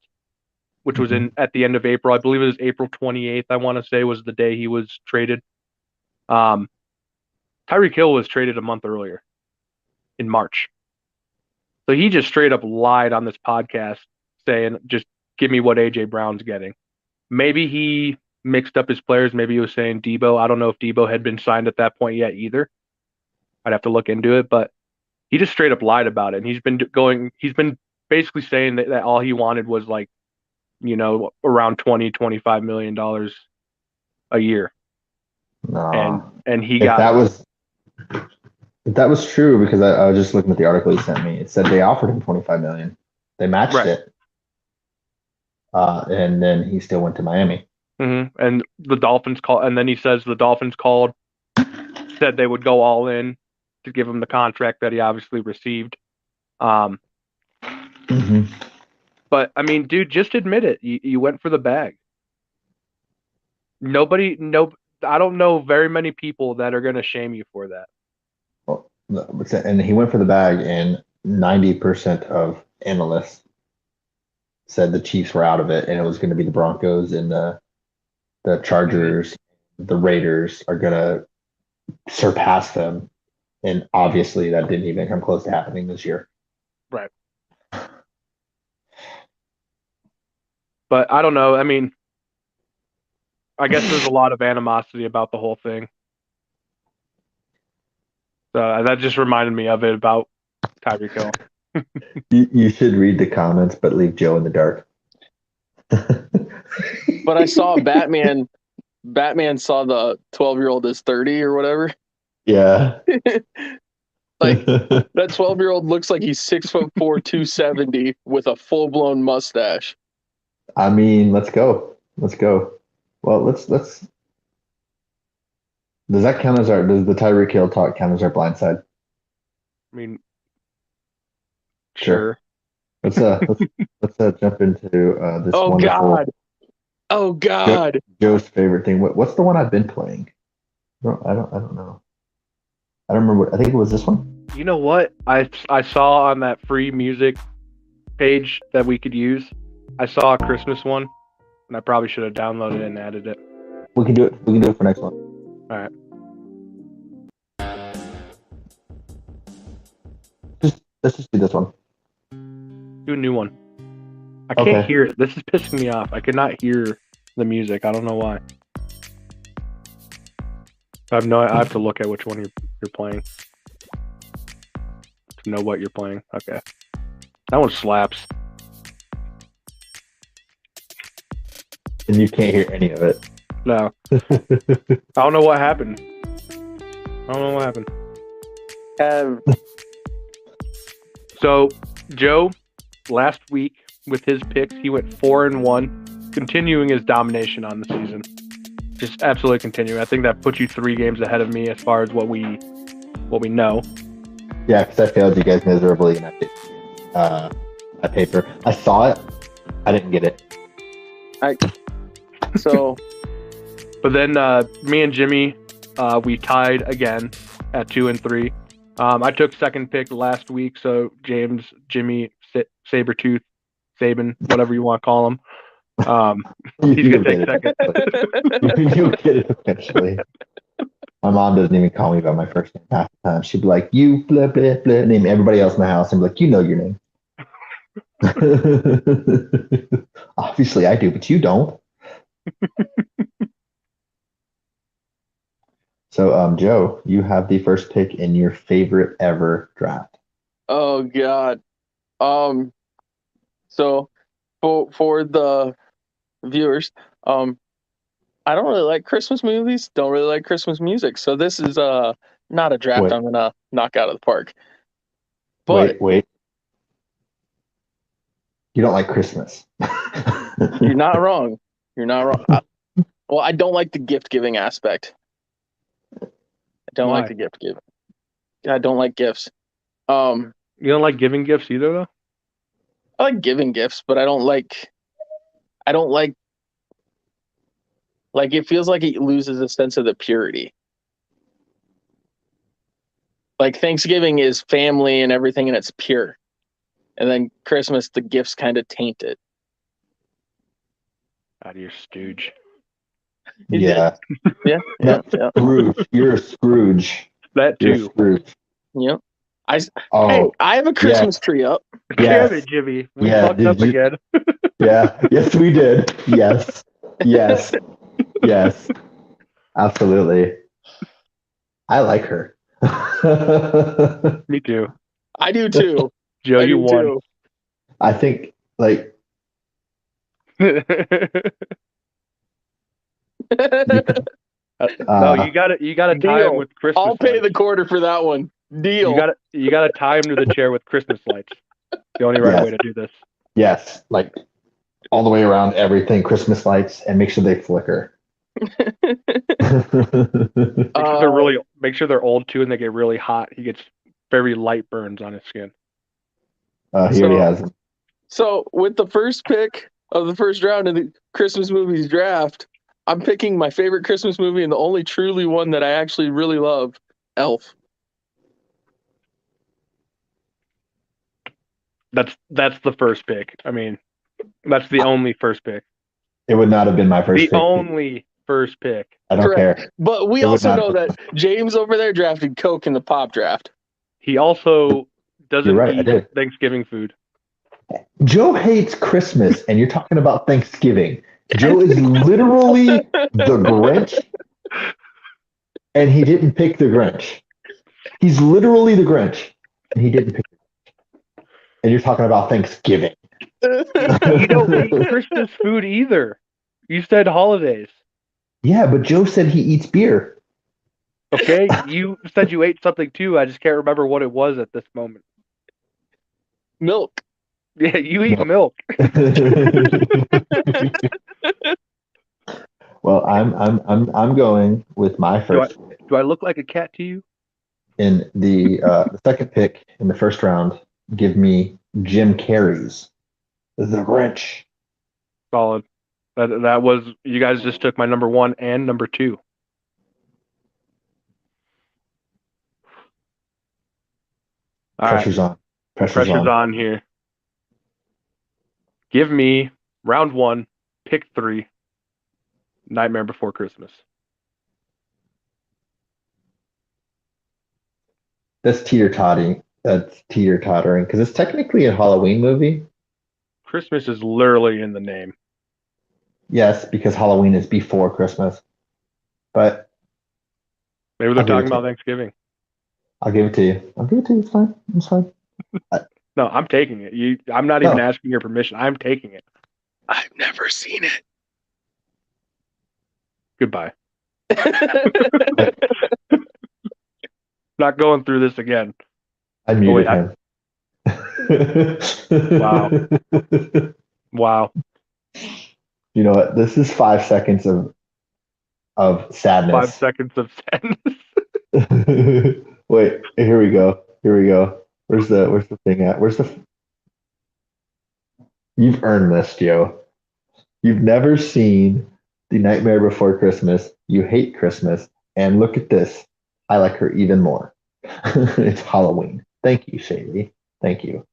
which was at the end of April. I believe it was April 28th, I want to say, was the day he was traded. Tyreek Hill was traded a month earlier in March. So he just straight up lied on this podcast saying, just give me what A.J. Brown's getting. Maybe he mixed up his players. Maybe he was saying Debo. I don't know if Debo had been signed at that point yet either. I'd have to look into it, but he just straight up lied about it. And he's been basically saying that all he wanted was like, around $20-25 million a year. No. And he if that was true, because I was just looking at the article he sent me, it said they offered him $25 million. They matched it. And then he still went to Miami. Mm-hmm. And the Dolphins called, and then he says the Dolphins called, said they would go all in to give him the contract that he obviously received. But I mean, dude, just admit it. You went for the bag. I don't know very many people that are going to shame you for that. Well, and he went for the bag, and 90% of analysts said the Chiefs were out of it, and it was going to be the Broncos and the Chargers, the Raiders are going to surpass them. And obviously that didn't even come close to happening this year. Right. But I don't know. I mean, I guess there's a lot of animosity about the whole thing. So that just reminded me of it about Tyreek Hill. You should read the comments, but leave Joe in the dark. But I saw Batman saw the 12-year-old as 30 or whatever. Yeah. Like that 12-year-old looks like he's 6'4", 270 with a full-blown mustache. I mean, let's go. Well, let's. Does that count as does the Tyreek Hill talk count as our blind side? I mean, sure. Let's jump into this. Oh God! Oh God! Joe's favorite thing. What's the one I've been playing? I don't know. I don't remember. I think it was this one. You know what? I saw on that free music page that we could use. I saw a Christmas one, and I probably should have downloaded it and added it. We can do it. We can do it for next one. All right. Let's just do this one. Do a new one. I can't Okay. hear it. This is pissing me off. I cannot hear the music. I don't know why. I have to look at which one you're playing to know what you're playing. Okay. That one slaps. And you can't hear any of it. No. I don't know what happened. So, Joe, last week with his picks, he went 4-1, continuing his domination on the season. Just absolutely continuing. I think that puts you 3 games ahead of me as far as what we know. Yeah, because I failed you guys miserably in that paper. I saw it. I didn't get it. But then me and Jimmy, we tied again at 2 and 3. I took second pick last week, so James, Jimmy, Sabretooth, Saban, whatever you want to call him. He's going to take second. You get it eventually. My mom doesn't even call me by my first name half the time. She'd be like, you, blah, blah, blah, name everybody else in the house and be like, you know your name. Obviously I do, but you don't. So, Joe, you have the first pick in your favorite ever draft. Oh God. So for the viewers, I don't really like Christmas movies. Don't really like Christmas music. So this is not a draft Wait. I'm gonna knock out of the park. But Wait. You don't like Christmas. you're not wrong. You're not wrong. Well, I don't like the gift giving aspect. I don't Why? like the gift giving. I don't like gifts. You don't like giving gifts either, though? I like giving gifts, but I don't like it feels like it loses a sense of the purity. Like Thanksgiving is family and everything and it's pure. And then Christmas, the gifts kind of taint it. Out of your stooge. Yeah. Yeah. Scrooge. You're a Scrooge. That You're a too. Scrooge. Yep. Oh, Hey, I have a Christmas tree up. Damn it, Jimmy. We fucked up again. Yeah. Yes, we did. Yes. Absolutely. I like her. Me too. I do too. Joe, you won. I think no, you gotta tie him with Christmas. I'll pay the quarter for that one. Deal. You gotta tie him to the chair with Christmas lights. The only right way to do this. Yes, like all the way around everything, Christmas lights, and make sure they flicker. Make sure they're old too, and they get really hot. He gets very light burns on his skin. He already has them. So with the first pick of the first round of the Christmas movies draft, I'm picking my favorite Christmas movie and the only truly one that I actually really love, Elf. That's the first pick. I mean, that's the only first pick. It would not have been my first pick. The only first pick. I don't care. But we also know that James over there drafted Coke in the pop draft. He also doesn't eat Thanksgiving food. Joe hates Christmas, and you're talking about Thanksgiving. Joe is literally the Grinch, and he didn't pick the Grinch. He's literally the Grinch, and he didn't pick the Grinch. And you're talking about Thanksgiving. You don't eat Christmas food either. You said holidays. Yeah, but Joe said he eats beer. Okay, you said you ate something too. I just can't remember what it was at this moment. Milk. Yeah, you eat milk. Well, I'm going with my first. Do I look like a cat to you? In the second pick in the first round, give me Jim Carrey's The Grinch. Solid. That was, you guys just took my number 1 and number 2. Pressure's on. Pressure's on here. Give me Round 1, pick 3. Nightmare Before Christmas. That's teeter-tottering. That's teeter-tottering because it's technically a Halloween movie. Christmas is literally in the name. Yes, because Halloween is before Christmas. But Maybe they're I'll give it talking to about you. Thanksgiving. I'll give it to you. I'll give it to you. It's fine. It's fine. No, I'm taking it. I'm not even asking your permission. I'm taking it. I've never seen it. Goodbye. Not going through this again. I muted him. Wow. Wow. You know what? This is 5 seconds of 5 sadness. seconds of sadness. Wait, here we go. Here we go. Where's the thing at? You've earned this, Joe. You've never seen The Nightmare Before Christmas. You hate Christmas. And look at this. I like her even more. It's Halloween. Thank you, Shady. Thank you.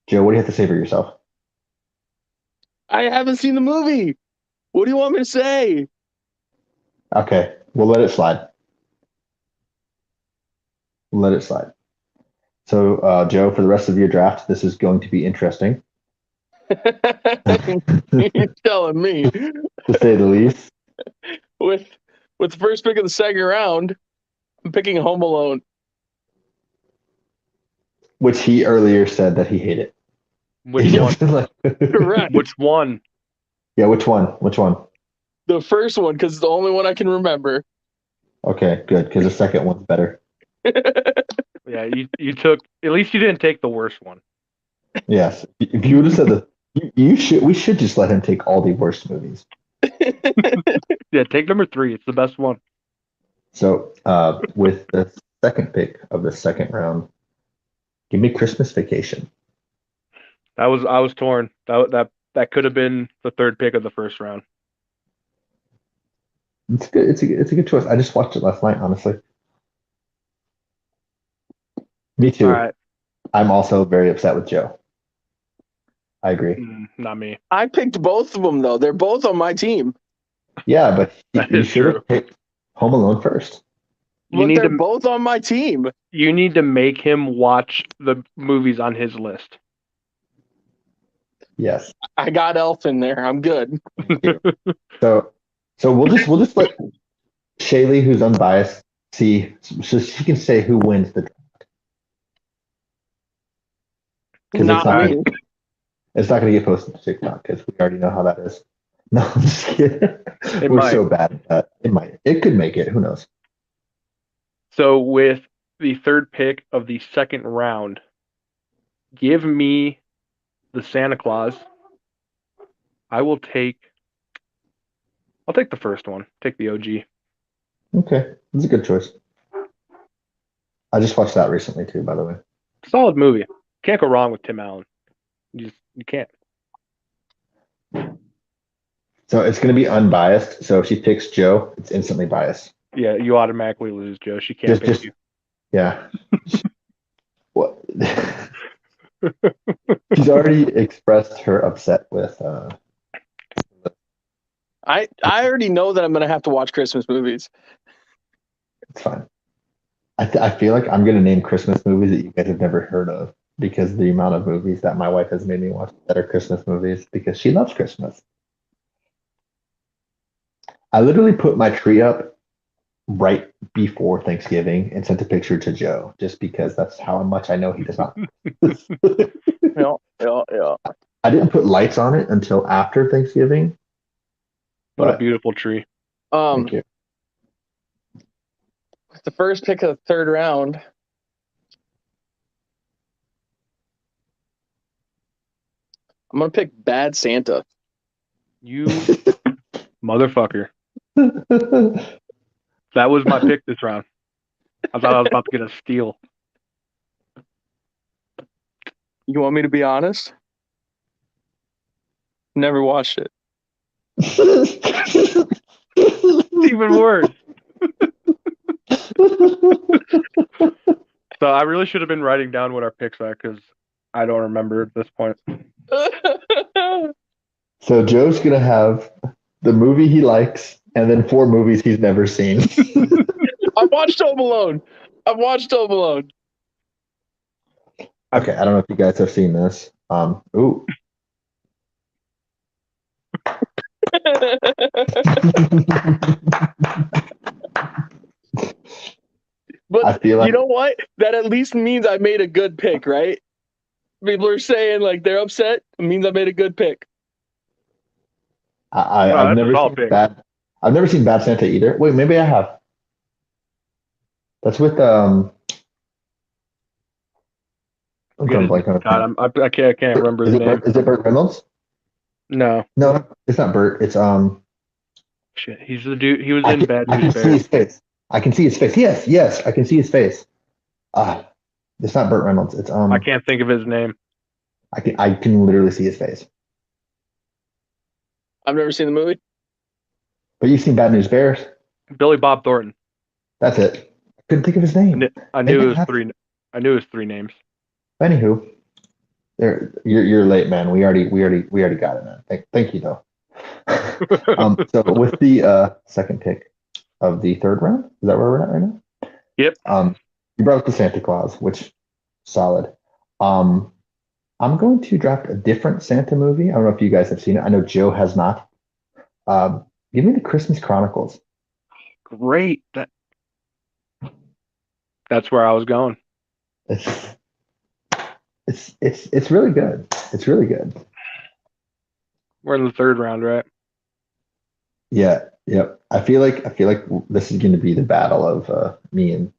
Joe, what do you have to say for yourself? I haven't seen the movie. What do you want me to say? Okay, we'll let it slide. Let it slide. So, Joe, for the rest of your draft, this is going to be interesting, You're telling me. to say the least. With the first pick of the second round, I'm picking Home Alone. Which he earlier said that he hated. Which one? Correct. Which one? Yeah, which one? Which one? The first one, because it's the only one I can remember. Okay, good, because the second one's better. Yeah, you took. At least you didn't take the worst one. Yes. If you would have said we should just let him take all the worst movies. Yeah, take number 3. It's the best one. So, with the second pick of the second round, give me Christmas Vacation. I was torn. That could have been the third pick of the first round. It's good. It's a good choice. I just watched it last night, honestly. Me too. All right. I'm also very upset with Joe. I agree. Not me. I picked both of them, though. They're both on my team. Yeah, but That you is should true. have picked Home Alone first. But they're both on my team. You need to make him watch the movies on his list. Yes. I got Elf in there. I'm good. So we'll just let Shaylee, who's unbiased, see, so she can say who wins the. Because Not me. It's not going to get posted to TikTok because we already know how that is. No, I'm just kidding. We're might. so bad at that. It might. It could make it. Who knows? So with the third pick of the second round, give me the Santa Claus. I'll take the first one. Take the OG. Okay, that's a good choice. I just watched that recently too, by the way. Solid movie. Can't go wrong with Tim Allen. You can't. So it's going to be unbiased. So if she picks Joe, it's instantly biased. Yeah, you automatically lose, Joe. She can't pick you. Yeah. What? She's already expressed her upset with. I already know that I'm going to have to watch Christmas movies. It's fine. I feel like I'm going to name Christmas movies that you guys have never heard of because the amount of movies that my wife has made me watch that are Christmas movies because she loves Christmas. I literally put my tree up right before Thanksgiving and sent a picture to Joe just because that's how much I know he does not. Yeah. I didn't put lights on it until after Thanksgiving. What a beautiful tree. Thank you. With the first pick of the third round, I'm going to pick Bad Santa. You motherfucker. That was my pick this round. I thought I was about to get a steal. You want me to be honest? Never watched it. It's even worse. So I really should have been writing down what our picks are because I don't remember at this point. So Joe's gonna have the movie he likes, and then 4 movies he's never seen. I've watched Home Alone. Okay, I don't know if you guys have seen this. Ooh. But I feel you like know what? That at least means I made a good pick, right? People are saying like they're upset. It means I made a good pick. Oh, I've that's a never solid seen pick. bad. I've never seen Bad Santa either. Wait, maybe I have. That's with I'm Get drawing a his blank on his God, name. I can't remember Is his it name. Burt, is it Burt Reynolds? No, No, it's not Burt. It's shit. He's the dude. He was I in can Bad I News can see Bears. his face. I can see his face. Yes, I can see his face. Ah, it's not Burt Reynolds. It's I can't think of his name. I can literally see his face. I've never seen the movie. But you've seen Bad News Bears. Billy Bob Thornton. That's it. I couldn't think of his I name. knew, I knew Maybe it I was have. three. I knew it was 3 names. Anywho, you're late, man. We already got it, man. Thank you though. So with the second pick of the third round, is that where we're at right now? Yep. You brought up the Santa Claus, which solid. Um, I'm going to draft a different Santa movie. I don't know if you guys have seen it. I know Joe has not. Give me the Christmas Chronicles. Great. That's where I was going. It's it's really good. It's really good. We're in the third round, right? Yeah, yep. I feel like this is going to be the battle of me and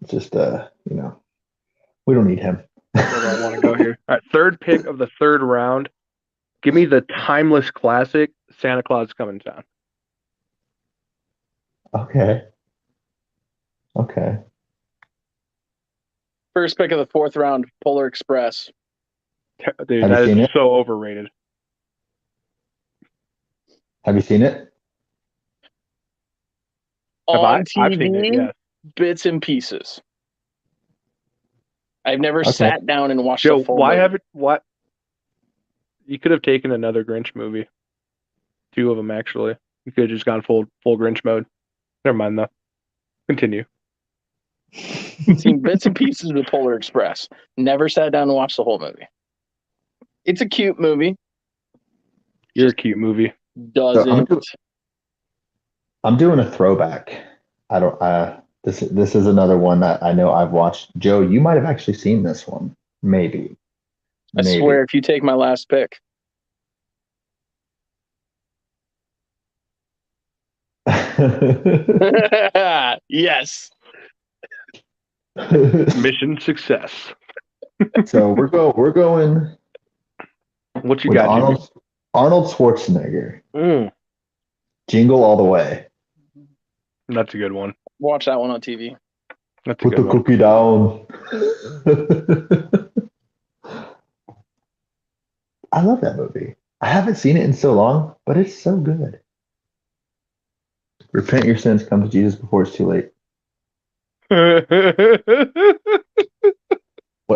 just we don't need him. Where do I want to go here? All right, third pick of the third round. Give me the timeless classic Santa Claus is Coming to Town. Okay. Okay. First pick of the fourth round, Polar Express. Dude, Have you that seen is it? so overrated. Have you seen it? Have I? On I've seen it, TV, yes. bits and pieces. I've never Okay. sat down and watched Joe, a full why movie. haven't what? You could have taken another Grinch movie. 2 of them actually. You could have just gone full Grinch mode. Never mind though. Continue. Seen bits and pieces of the Polar Express. Never sat down and watched the whole movie. It's a cute movie. You're a cute movie. So Doesn't. I'm doing a throwback. I don't. This is another one that I know I've watched. Joe, you might have actually seen this one. Maybe. I swear, if you take my last pick, yes. Mission success. So we're going What you with got, Jimmy? Arnold Schwarzenegger. Jingle all the way. That's a good one. Watch that one on TV. That's a Put the good one. cookie down. I love that movie. I haven't seen it in so long, but it's so good. Repent your sins, come to Jesus before it's too late.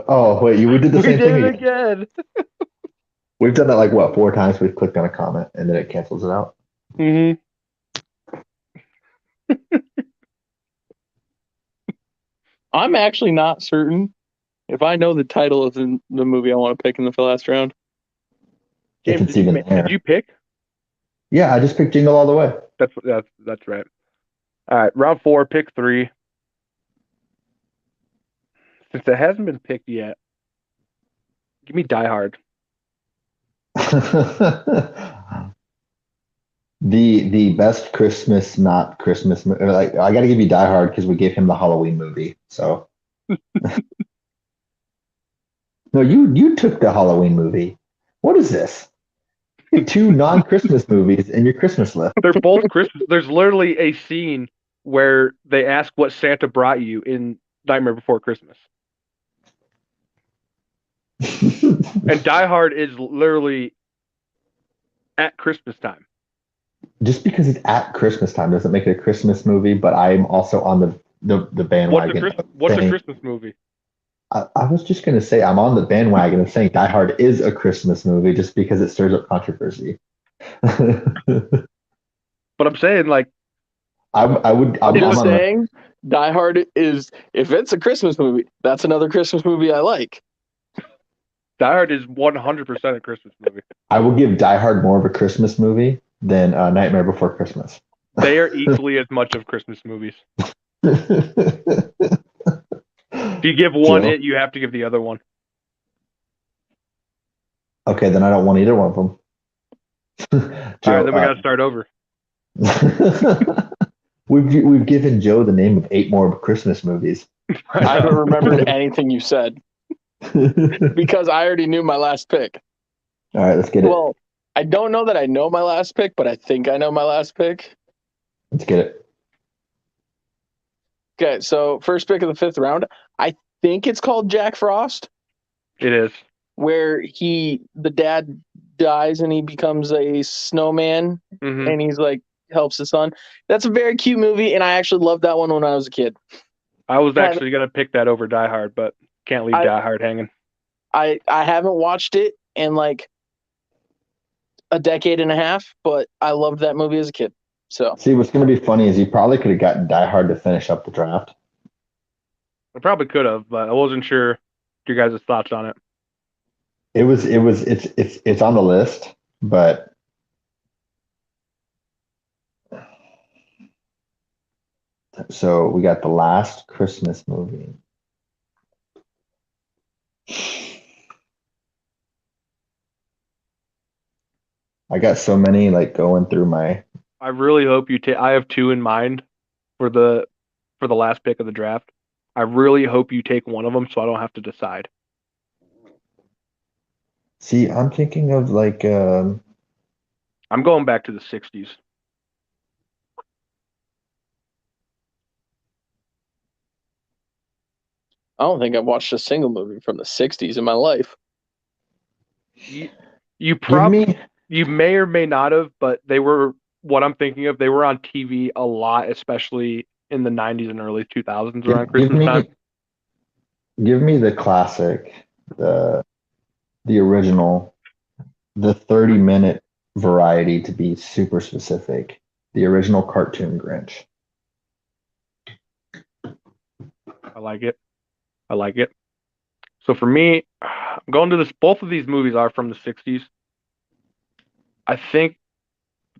Oh, wait, we did the We same did thing it again. again. We've done that like what, 4 times? We've clicked on a comment and then it cancels it out. Mm-hmm. I'm actually not certain if I know the title of the movie I want to pick in the last round. If James, it's even there. did you pick? Yeah, I just picked Jingle All the Way. That's right. All right, round 4, pick 3. Since it hasn't been picked yet, give me Die Hard. The best Christmas, not Christmas. Like I got to give you Die Hard because we gave him the Halloween movie. So no, you took the Halloween movie. What is this? You have 2 non-Christmas movies in your Christmas list. They're both Christmas. There's literally a scene where they ask what Santa brought you in Nightmare Before Christmas. And Die Hard is literally at Christmas time. Just because it's at Christmas time doesn't make it a Christmas movie, but I'm also on the bandwagon. What's a Christmas movie? I was just gonna say I'm on the bandwagon of saying Die Hard is a Christmas movie just because it stirs up controversy. But I'm saying like I would I'm just on the saying, Die Hard is, if it's a Christmas movie, that's another Christmas movie I like. Die Hard is 100% a Christmas movie. I will give Die Hard more of a Christmas movie than Nightmare Before Christmas. They are equally as much of Christmas movies. If you give one Joe? it, you have to give the other one. Okay, then I don't want either one of them. All right, then we got to start over. we've given Joe the name of 8 more Christmas movies. I haven't remembered anything you said because I already knew my last pick. All right, let's get it. Well, I don't know that I know my last pick, but I think I know my last pick. Let's get it. Okay, so first pick of the 5th round, I think it's called Jack Frost, It is. where the dad dies and he becomes a snowman Mhm. and he's like helps his son. That's a very cute movie, and I actually loved that one when I was a kid. I was actually going to pick that over Die Hard, but can't leave Die Hard hanging. I haven't watched it in like a decade and a half, but I loved that movie as a kid. So See, what's going to be funny is you probably could have gotten Die Hard to finish up the draft. I probably could have, but I wasn't sure your guys' thoughts on it. It's on the list, but so we got The Last Christmas Movie. I got so many like going through my. I really hope you take. I have 2 in mind for the last pick of the draft. I really hope you take one of them so I don't have to decide. See, I'm thinking of like I'm going back to the 60s. I don't think I've watched a single movie from the 60s in my life. You probably you may or may not have, but they were what I'm thinking of. They were on TV a lot, especially in the 90s and early 2000s around Christmas time. Give me the classic, the original, the 30-minute variety to be super specific. The original cartoon Grinch. I like it. I like it. So for me, I'm going to this. Both of these movies are from the 60s. I think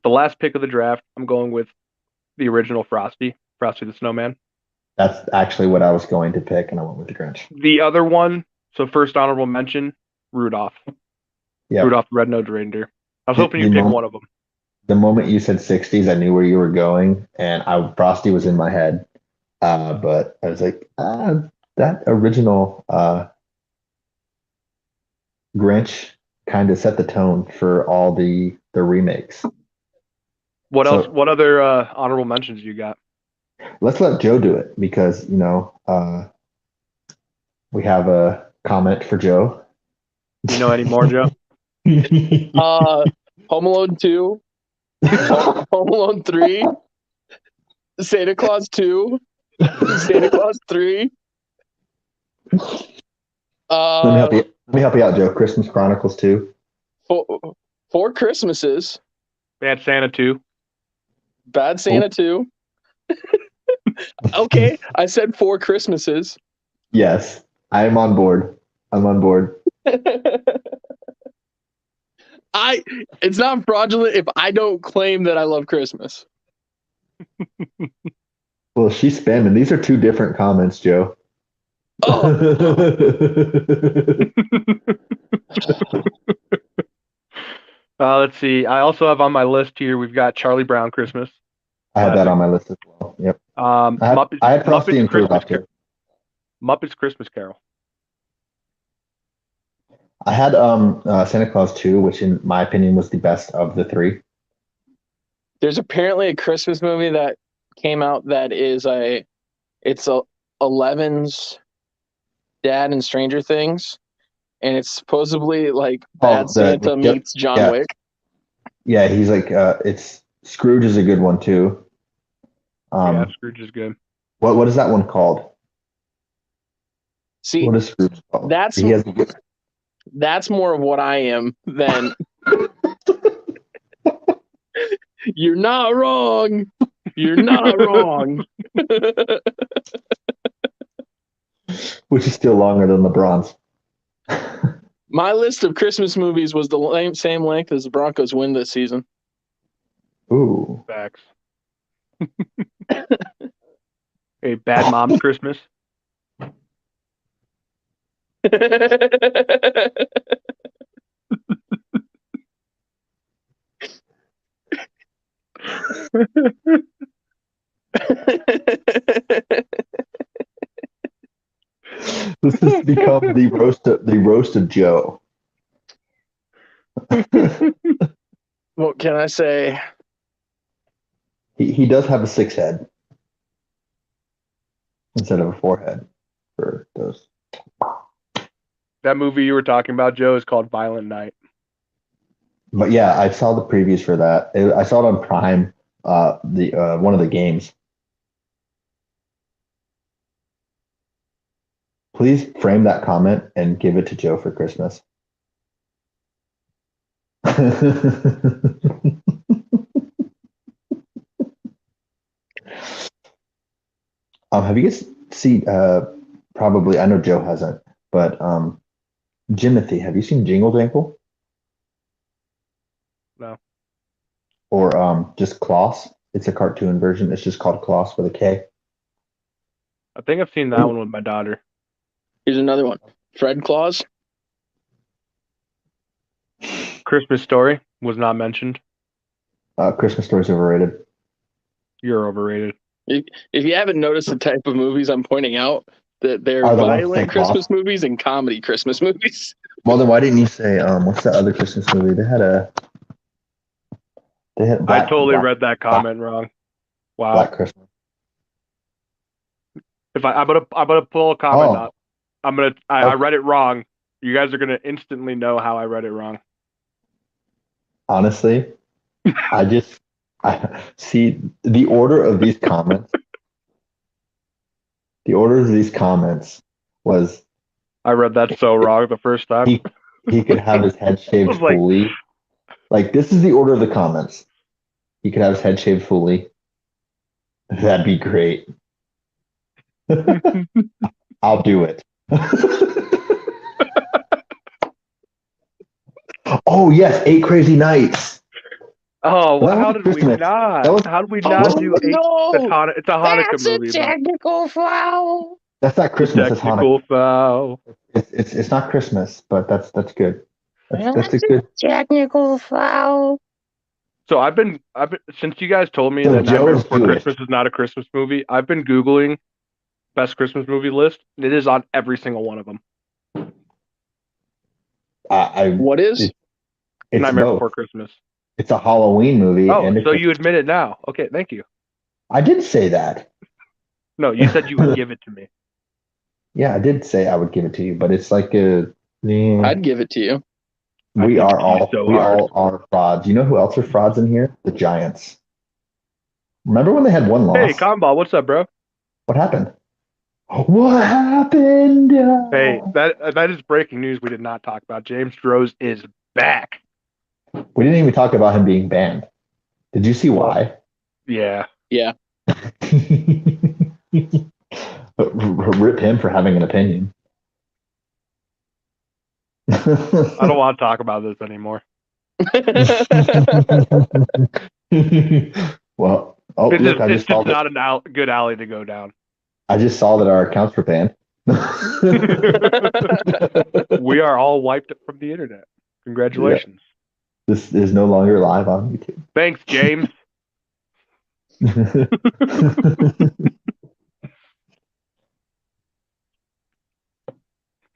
the last pick of the draft, I'm going with the original Frosty the Snowman. That's actually what I was going to pick, and I went with the Grinch. The other one, so first honorable mention, Rudolph. Yeah. Rudolph the Red-Nosed Reindeer. I was hoping you'd pick one of them. The moment you said 60s, I knew where you were going, and Frosty was in my head. But I was like, that original Grinch kind of set the tone for all the remakes. What else? What other honorable mentions you got? Let's let Joe do it because we have a comment for Joe. You know any more, Joe? Home Alone 2, Home Alone 3, Santa Claus 2, Santa Claus 3. Let me help you out, Joe. Christmas Chronicles 2. Four Christmases. Bad Santa 2. Bad Santa 2. Okay, I said 4 Christmases. Yes, I am on board. I'm on board. It's not fraudulent if I don't claim that I love Christmas. Well, she's spamming. These are 2 different comments, Joe. Oh. Let's see. I also have on my list here, we've got Charlie Brown Christmas. I had that on my list as well. Yep. I had Frosty and Rudolph too. Muppets Christmas Carol. I had Santa Claus 2, which in my opinion was the best of the 3. There's apparently a Christmas movie that came out that is it's Eleven's dad in Stranger Things, and it's supposedly like Bad Santa meets John Wick. Yeah, he's like it's Scrooge is a good one too. Yeah, Scrooge is good. What is that one called? See, What is Scrooge called? that's He has that's more of what I am than you're not wrong. You're not wrong. which is still longer than LeBron's. My list of Christmas movies was the same length as the Broncos win this season. Ooh. Facts. A Bad Mom's Christmas. This has become the roast of Joe. What can I say? He does have a 6 head instead of a 4 head for those. That movie you were talking about, Joe, is called Violent Night. But yeah, I saw the previews for that. I saw it on Prime. The one of the games. Please frame that comment and give it to Joe for Christmas. Have you guys seen? Probably, I know Joe hasn't, but Jimothy, have you seen Jingle Jangle? No. Or just Klaus? It's a cartoon version. It's just called Klaus with a K. I think I've seen that one with my daughter. Here's another one. Fred Claus. Christmas Story was not mentioned. Christmas Story's overrated. You're overrated. If you haven't noticed the type of movies I'm pointing out, that they're Are the ones violent like Christmas Klaus? movies and comedy Christmas movies. Well, then why didn't you say what's that other Christmas movie? They had I totally read that comment wrong. Wow. Black Christmas. If I'm gonna pull a comment up. I read it wrong. You guys are gonna instantly know how I read it wrong. Honestly, I see the order of these comments. The order of these comments was I read that so wrong the first time. he could have his head shaved was like- fully. Like this is the order of the comments. He could have his head shaved fully. That'd be great. I'll do it. Oh yes, 8 Crazy Nights. Oh, That how was did we Christmas. not? That was- How did we not do eight? No, It's a Hanukkah that's movie. a technical foul. That's not Christmas. It's Hanukkah. Technical foul. It's not Christmas, but that's good. That's a good. Technical foul. So I've been since you guys told me So that Joe Nightmare is Before Jewish. Christmas is not a Christmas movie. I've been Googling best Christmas movie list. It is on every single one of them. What is? It's Nightmare both. Before Christmas. It's a Halloween movie. Oh, and so you admit it now? Okay, thank you. I did say that. No, you said you would give it to me. Yeah, I did say I would give it to you, but it's like I'd give it to you. I'd we give it are to you all so we hard. all are frauds. You know who else are frauds in here? The Giants. Remember when they had one loss? Hey, Comball, what's up, bro? What happened? What happened? Hey, that is breaking news. We did not talk about. James Rose is back. We didn't even talk about him being banned. Did you see why? Yeah. Yeah. Rip him for having an opinion. I don't want to talk about this anymore. Well, It's just not a good alley to go down. I just saw that our accounts were banned. We are all wiped from the internet. Congratulations. Yeah. This is no longer live on YouTube. Thanks, James.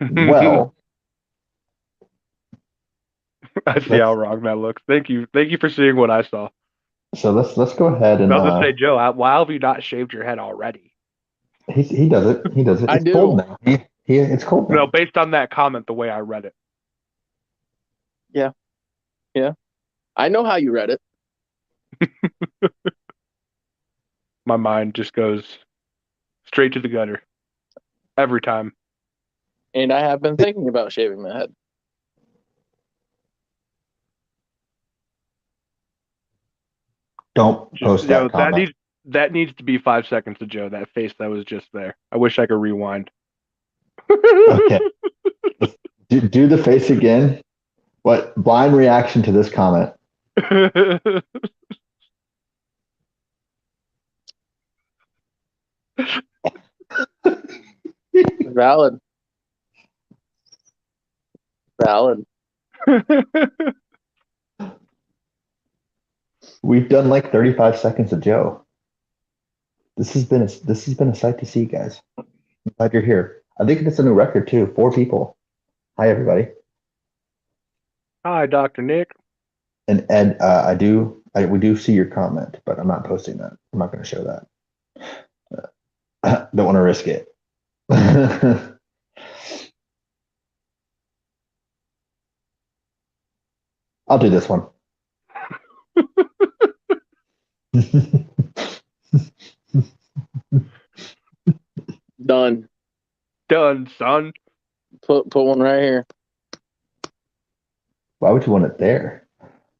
Well, I see how wrong that looks. Thank you for seeing what I saw. so let's go ahead and I was gonna say, Joe, why have you not shaved your head already? he does it. He does it. I It's do. cold now. It's cold now. No, based on that comment, the way I read it. I know how you read it. My mind just goes straight to the gutter every time. And I have been thinking about shaving my head. Don't post Yo, that comment. that needs to be 5 seconds to Joe. That face that was just there. I wish I could rewind. Okay. Do the face again. What blind reaction to this comment? Valid. We've done like 35 seconds of Joe. This has been a sight to see, guys. I'm glad you're here. I think it's a new record too. 4 people. Hi everybody. Hi, Dr. Nick. And Ed, we do see your comment, but I'm not posting that. I'm not going to show that. Don't want to risk it. I'll do this one. Done. Done, son. Put one right here. Why would you want it there?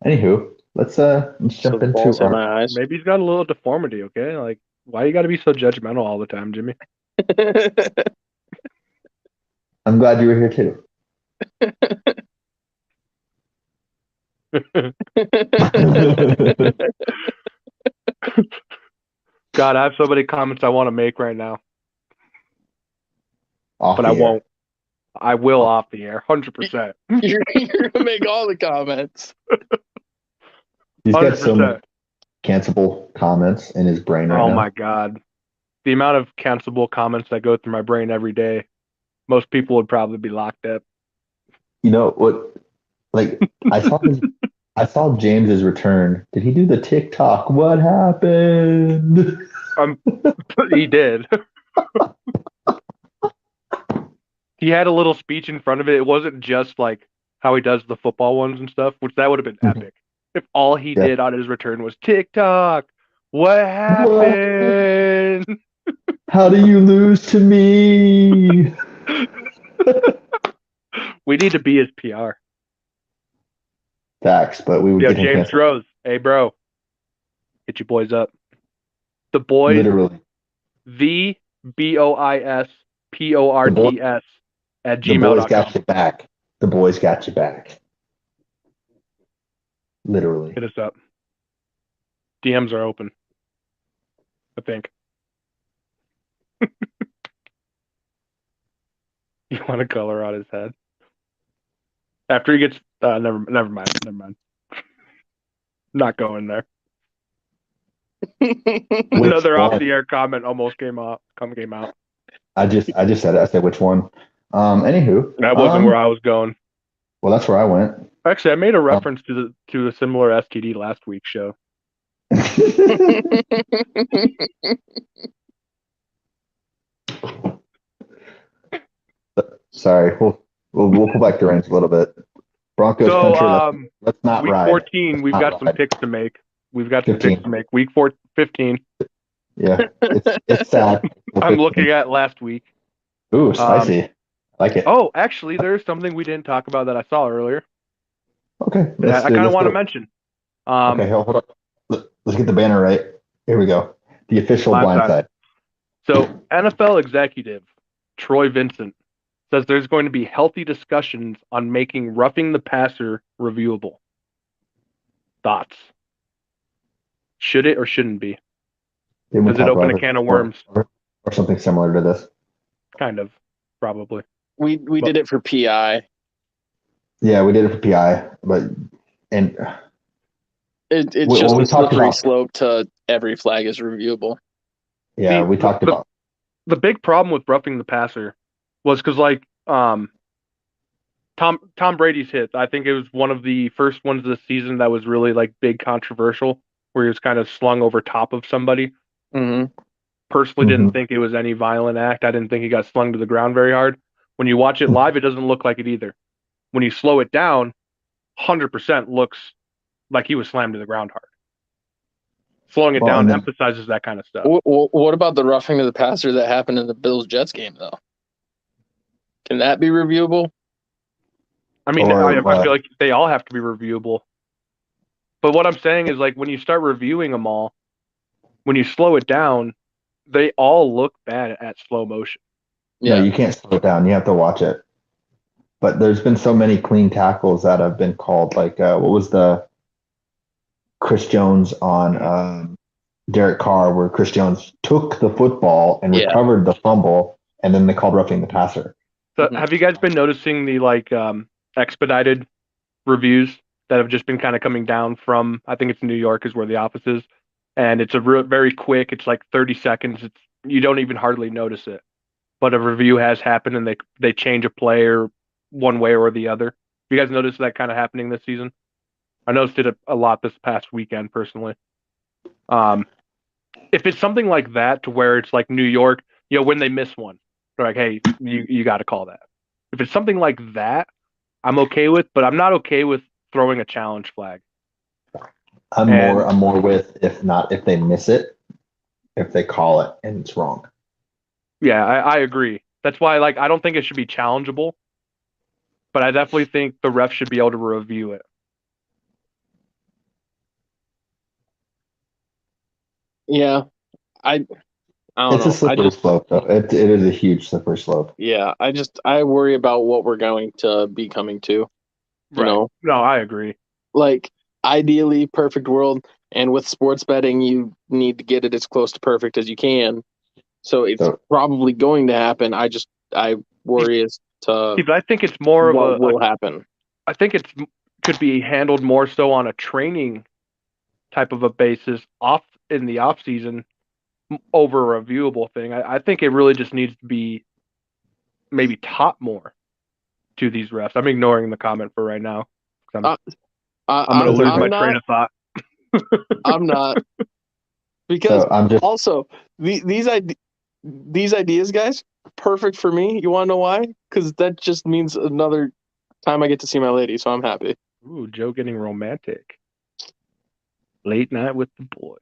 Anywho, let's jump into balls hit our. my eyes. Maybe he's got a little deformity, okay? Like, why you got to be so judgmental all the time, Jimmy? I'm glad you were here too. God, I have so many comments I want to make right now, Off but the I air. won't. I will off the air, 100%. You're gonna make all the comments. He's got so 100%. many cancelable comments in his brain right now. Oh my God. The amount of cancelable comments that go through my brain every day, most people would probably be locked up. You know what? Like I saw James's return. Did he do the TikTok? What happened? He did. He had a little speech in front of it. It wasn't just like how he does the football ones and stuff, which that would have been epic. If all he did on his return was TikTok, what happened? How do you lose to me? We need to be his PR. Facts, but we would Yo, get him James canceled. Rose. Hey, bro. Hit you boys up. The boys, Literally. the BOIS PORTS at The boys got gmail.com. you back. The boys got you back. Literally. Hit us up. DMs are open, I think. You want to color on his head? After he gets, never mind. Not going there. Another off the air comment almost came out. I just said it. I said which one. Anywho, that wasn't where I was going. Well, that's where I went. Actually, I made a reference to a similar STD last week's show. Sorry, we'll pull back the reins a little bit. Broncos country. Let's not week ride. 14, we've got some picks to make. Week 15. Yeah, it's sad. I'm looking at last week. Ooh, spicy. Like it. Oh, actually, there's something we didn't talk about that I saw earlier. Okay, I kind of want to mention. Okay, hold up. Let's get the banner right. Here we go. The official blindside. So, NFL executive Troy Vincent says there's going to be healthy discussions on making roughing the passer reviewable. Thoughts? Should it or shouldn't be? Does it open a can of worms? Or something similar to this? Kind of, probably. We did it for PI. Yeah, we did it for PI, but it's just a slippery slope to every flag is reviewable. Yeah, we talked about the big problem with roughing the passer was because like Tom Brady's hit. I think it was one of the first ones this season that was really like big controversial, where he was kind of slung over top of somebody. Mm-hmm. Personally, didn't think it was any violent act. I didn't think he got slung to the ground very hard. When you watch it live, it doesn't look like it either. When you slow it down, 100% looks like he was slammed to the ground hard. Slowing it down emphasizes that kind of stuff. What about the roughing of the passer that happened in the Bills-Jets game, though? Can that be reviewable? I mean, Or I feel like they all have to be reviewable. But what I'm saying is, like, when you start reviewing them all, when you slow it down, they all look bad at slow motion. no, Yeah. you can't slow it down. You have to watch it. But there's been so many clean tackles that have been called. Like what was the Chris Jones on Derek Carr, where Chris Jones took the football and Yeah. recovered the fumble, and then they called roughing the passer. So Mhm. have you guys been noticing the expedited reviews that have just been kind of coming down from, I think it's New York is where the office is, and it's very quick. It's like 30 seconds. You don't even hardly notice it, but a review has happened and they change a player one way or the other. You guys notice that kind of happening this season? I noticed it a lot this past weekend personally. If it's something like that to where it's like New York, when they miss one, they're like, hey, you got to call that. If it's something like that, I'm okay with, but I'm not okay with throwing a challenge flag. I'm more with if they miss it, if they call it and it's wrong. Yeah, I agree. That's why I don't think it should be challengeable, but I definitely think the ref should be able to review it. Yeah. I don't It's a know. slippery slope, though. It is a huge slippery slope. Yeah, I worry about what we're going to be coming to. You know, No, I agree. like ideally perfect world, and with sports betting you need to get it as close to perfect as you can. So it's probably going to happen. I worry as to See, but I think it's more what of will happen. I think it could be handled more so on a training type of a basis in the off season over a reviewable thing. I think it really just needs to be maybe taught more to these refs. I'm ignoring the comment for right now. I'm going to lose my train of thought. I'm not, because So also these ideas, guys, perfect for me. You want to know why? Because that just means another time I get to see my lady, so I'm happy. Ooh, Joe getting romantic. Late night with the boys.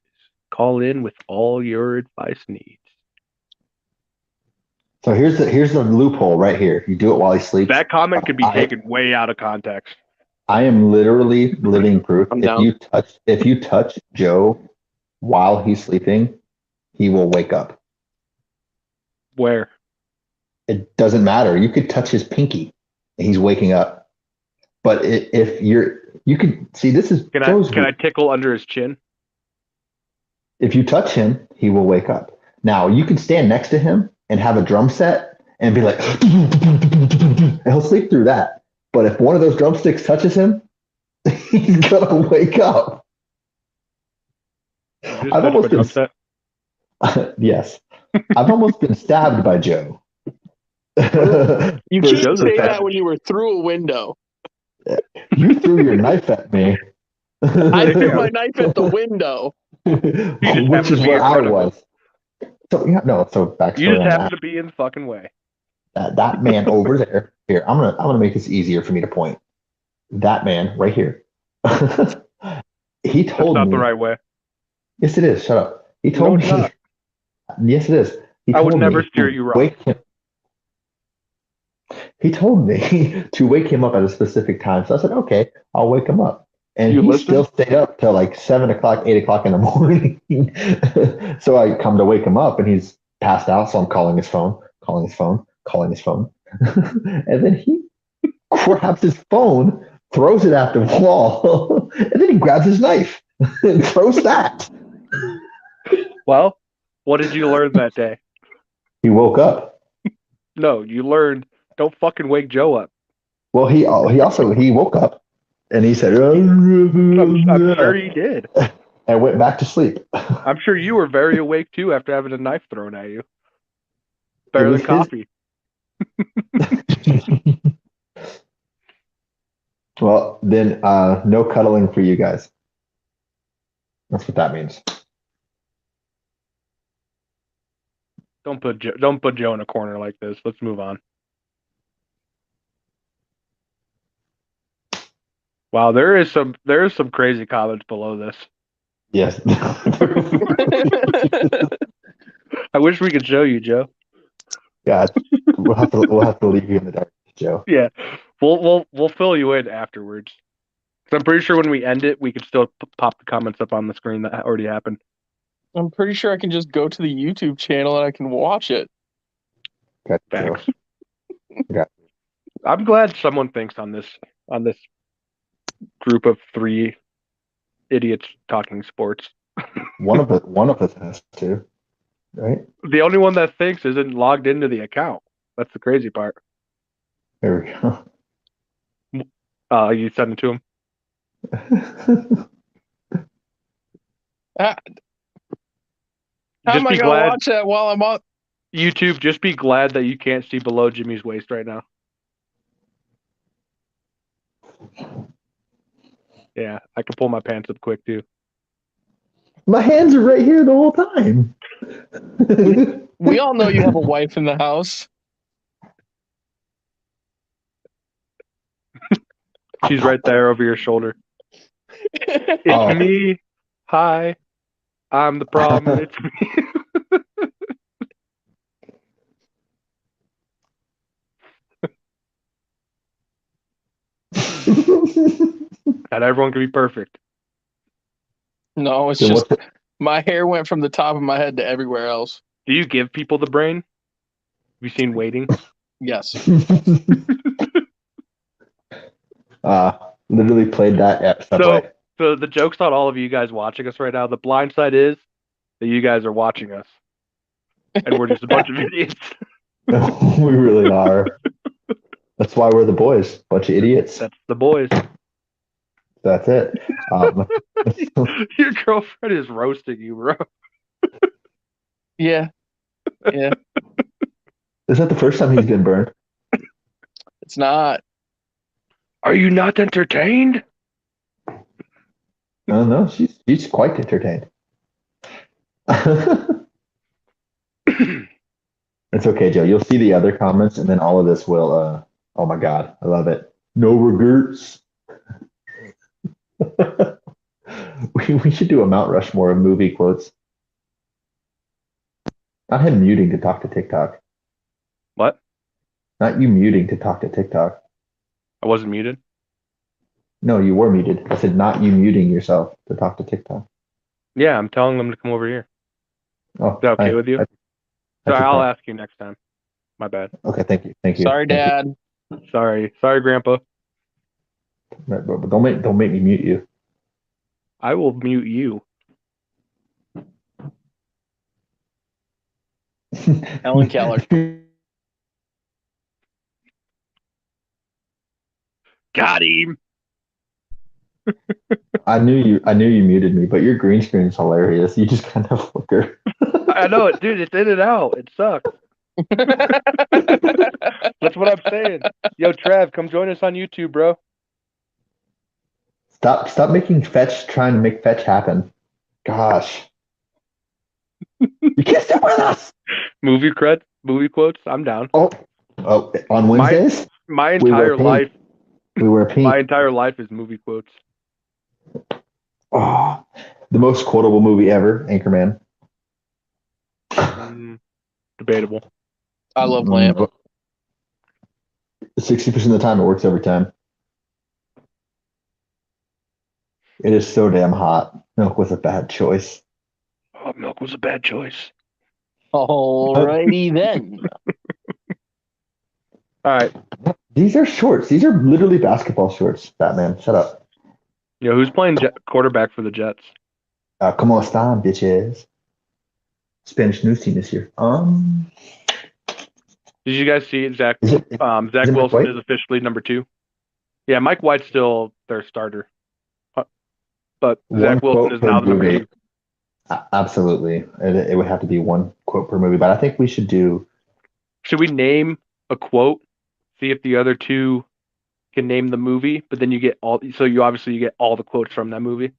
Call in with all your advice needs. So here's the loophole right here. You do it while he sleeps. That comment could be taken way out of context. I am literally living proof. I'm down. If you touch Joe while he's sleeping, he will wake up. Where? It doesn't matter. You could touch his pinky and he's waking up. But if you could see, this is can I tickle under his chin? If you touch him, he will wake up. Now you can stand next to him and have a drum set and be like, and he'll sleep through that. But if one of those drumsticks touches him, he's gonna wake up. I've almost been set. Yes, I've almost been stabbed by Joe. You can't say that when you were through a window. You threw your knife at me. I threw my knife at the window, which is where I was. So backstory. You just happened to be in the fucking way. That man over there. Here, I'm gonna make this easier for me to point. That man right here. He told me. That's not the right way. Yes, it is. Shut up. He told me. Not. Yes, it is. I would never steer you wrong. He told me to wake him up at a specific time. So I said, okay, I'll wake him up. And he still stayed up till like 7 o'clock, 8 o'clock in the morning. So I come to wake him up and he's passed out. So I'm calling his phone. And then he grabs his phone, throws it at the wall, and then he grabs his knife and throws that. Well, what did you learn that day? He woke up. No, you learned don't fucking wake Joe up. Well, he woke up and he said, I'm sure he did. And went back to sleep. I'm sure you were very awake too after having a knife thrown at you. Better than coffee. Well, then no cuddling for you guys. That's what that means. Don't put Joe in a corner like this. Let's move on. Wow, there is some crazy comments below this. Yes. I wish we could show you, Joe. Yeah, we'll have to leave you in the dark, Joe. Yeah, we'll fill you in afterwards. 'Cause I'm pretty sure when we end it, we can still pop the comments up on the screen that already happened. I'm pretty sure I can just go to the YouTube channel and I can watch it. Got you, Joe. Facts. Got I'm glad someone thinks on this group of 3 idiots talking sports. one of us has to, right? The only one that thinks isn't logged into the account. That's the crazy part. There we go. You send it to him. How Just am I be gonna glad, watch that while I'm on? YouTube. Just be glad that you can't see below Jimmy's waist right now. Yeah, I can pull my pants up quick too. My hands are right here the whole time. We all know you have a wife in the house. She's right there over your shoulder. It's Oh. me. Hi. I'm the problem. It's me. Not everyone can be perfect. No, it's Then just what's my hair went from the top of my head to everywhere else. Do you give people the brain? Have you seen Waiting? Yes. Literally played that at Subway. So the joke's on all of you guys watching us right now. The blind side is that you guys are watching us. And we're just a bunch of idiots. We really are. That's why we're the boys. Bunch of idiots. That's the boys. That's it. Your girlfriend is roasting you, bro. Yeah. Yeah. Is that the first time he's been burned? It's not. Are you not entertained? No, she's quite entertained. It's okay, Joe. You'll see the other comments, and then all of this will. Oh my God, I love it. No regrets. we should do a Mount Rushmore of movie quotes. Not him muting to talk to TikTok. What? Not you muting to talk to TikTok. I wasn't muted. No, you were muted. I said not you muting yourself to talk to TikTok. Yeah, I'm telling them to come over here. Oh, Is that okay with you? That's I'll okay. ask you next time. My bad. Okay, thank you. Sorry, Dad. Sorry, Grandpa. But don't make me mute you. I will mute you. Ellen Keller. Got him. I knew you muted me, but your green screen is hilarious. You just kind of flicker. I know it, dude. It's in and out. It sucks. That's what I'm saying. Yo, Trav, come join us on YouTube, bro. Stop making trying to make fetch happen. Gosh. You can't stay with us. Movie quotes. I'm down. Oh, on Wednesdays? My entire life. We wear pink. My entire life is movie quotes. Oh, the most quotable movie ever, Anchorman. Debatable. I love Lamp. 60% of the time, it works every time. It is so damn hot. Milk was a bad choice. Oh, milk was a bad choice. Alrighty then. All right. These are shorts. These are literally basketball shorts. Batman, shut up. Yo, who's playing quarterback for the Jets? Como están, bitches? Spanish news team this year. Did you guys see Zach? Zach Wilson is officially number 2. Yeah, Mike White's still their starter, but Zach Wilson is now the number 2. Absolutely, it would have to be one quote per movie. But I think we should do. Should we name a quote? See if the other 2 can name the movie, but then you get all. So you get all the quotes from that movie.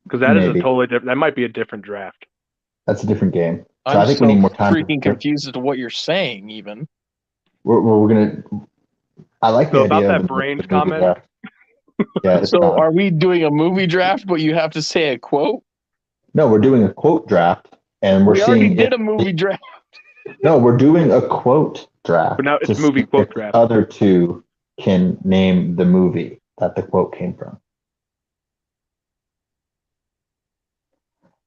Because that is a totally different. That might be a different draft. That's a different game. So I'm I think we need more time. Freaking confused as to what you're saying. Even we're gonna. I like the idea about that brains comment. Yeah. So are we doing a movie draft, but you have to say a quote? No, we're doing a quote draft, and we already did a movie draft. No, we're doing a quote draft. But now it's to movie see quote if the draft. other two can name the movie that the quote came from.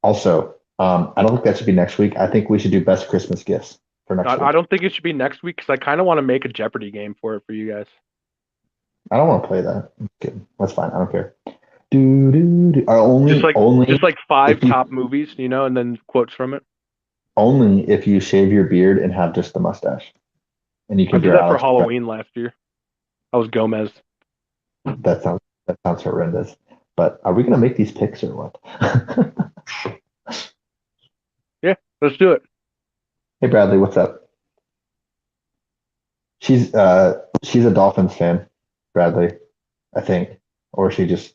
Also, I don't think that should be next week. I think we should do best Christmas gifts for next week. I don't think it should be next week because I kind of want to make a Jeopardy game for it for you guys. I don't want to play that. I'm kidding. That's fine. I don't care. Only Just like 5 if you, top movies, and then quotes from it. only if you shave your beard and have just the mustache, and you I can did draw that for Alex. Halloween last year. I was Gomez. That sounds horrendous. But are we gonna make these picks or what? Yeah, let's do it. Hey Bradley, what's up? She's a Dolphins fan, Bradley, I think, or she just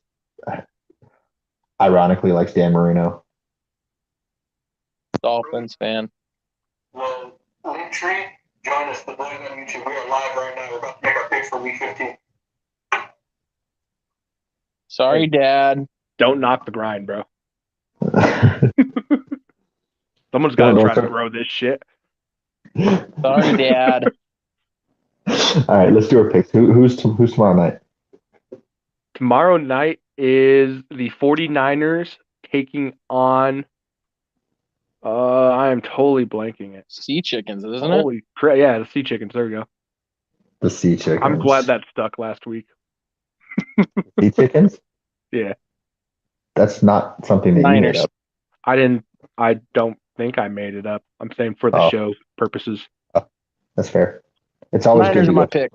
ironically likes Dan Marino. Dolphins fan. Well, Linktree, join us, the boys on YouTube. We are live right now. We're about to make our picks for week 15. Sorry, Dad. Don't knock the grind, bro. Don't Someone's got to try to start- grow this shit. Sorry, Dad. All right, let's do our picks. Who's tomorrow night? Tomorrow night is the 49ers taking on. I am totally blanking it. Sea chickens, isn't it? Holy crap! Yeah, the Sea Chickens. There we go. The Sea Chickens. I'm glad that stuck last week. Sea Chickens. Yeah, That's not something that you made Niners. up. I don't think I made it up. I'm saying for the show purposes. That's fair. It's always Niners good are to my go. pick.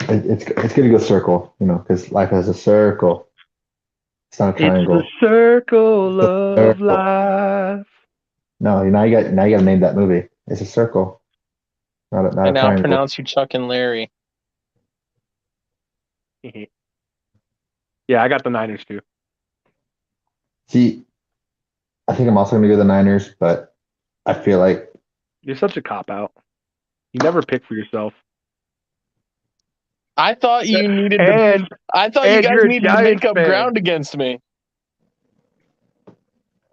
It's good to go circle, because life has a circle. It's not a triangle. It's the circle It's a of circle. life. No, now you got to name that movie. It's a circle, not I a now triangle. pronounce you Chuck and Larry. Yeah, I got the Niners too. See, I think I'm also going to go the Niners, but I feel like You're such a cop out. You never pick for yourself. I thought you needed to. And I thought you and guys you're a needed to make Giants up fan. ground against me.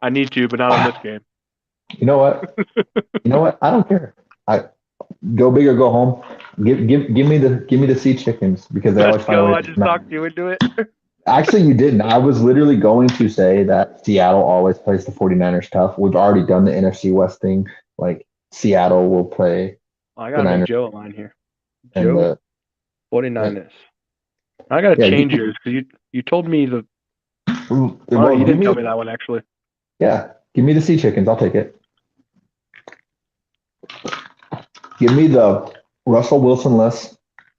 I need to, but not on this game. you know what? I don't care. I go big or go home. Give me the Sea Chickens because they always Let's find a go. way I to just talked you into it. Actually, you didn't. I was literally going to say that Seattle always plays the 49ers tough. We've already done the NFC West thing. Like Seattle will play I the got to make Niners Joe a line here. and Joe, 49ers. I got to Yeah, change yours because you told me the. well, Oh, you give didn't me tell me that one, actually. Yeah, give me the Sea Chickens. I'll take it. Give me the Russell Wilson-less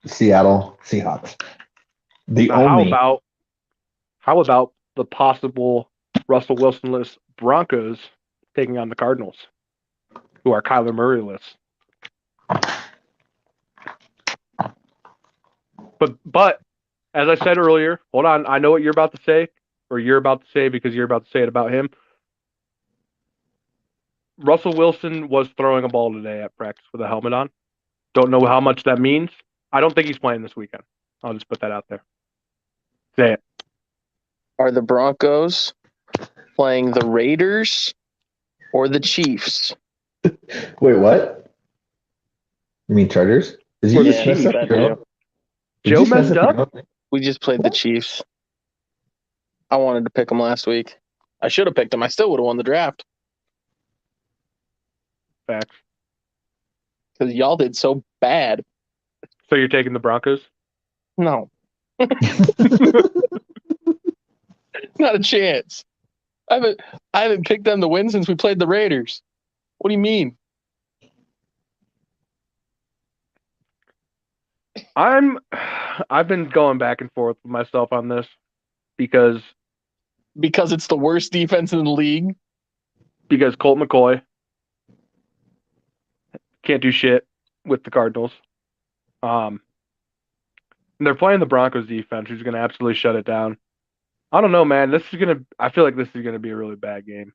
Seattle Seahawks. How about the possible Russell Wilson-less Broncos taking on the Cardinals, who are Kyler Murray-less? But as I said earlier, hold on, I know what you're about to say, or you're about to say because you're about to say it about him. Russell Wilson was throwing a ball today at practice with a helmet on. Don't know how much that means. I don't think he's playing this weekend. I'll just put that out there. Say it. Are the Broncos playing the Raiders or the Chiefs? Wait, what? You mean Chargers? Did Or you the just mess Chiefs, up I your do. own? Did Joe you just mess messed up up? your own thing? We just played the Chiefs. I wanted to pick them last week. I should have picked them. I still would have won the draft Facts. because y'all did so bad. So you're taking the Broncos? No, not a chance. I haven't picked them to win since we played the Raiders. What do you mean? I've been going back and forth with myself on this because Because it's the worst defense in the league. Colt McCoy can't do shit with the Cardinals. And they're playing the Broncos defense, who's going to absolutely shut it down. I don't know, man. I feel like this is going to be a really bad game.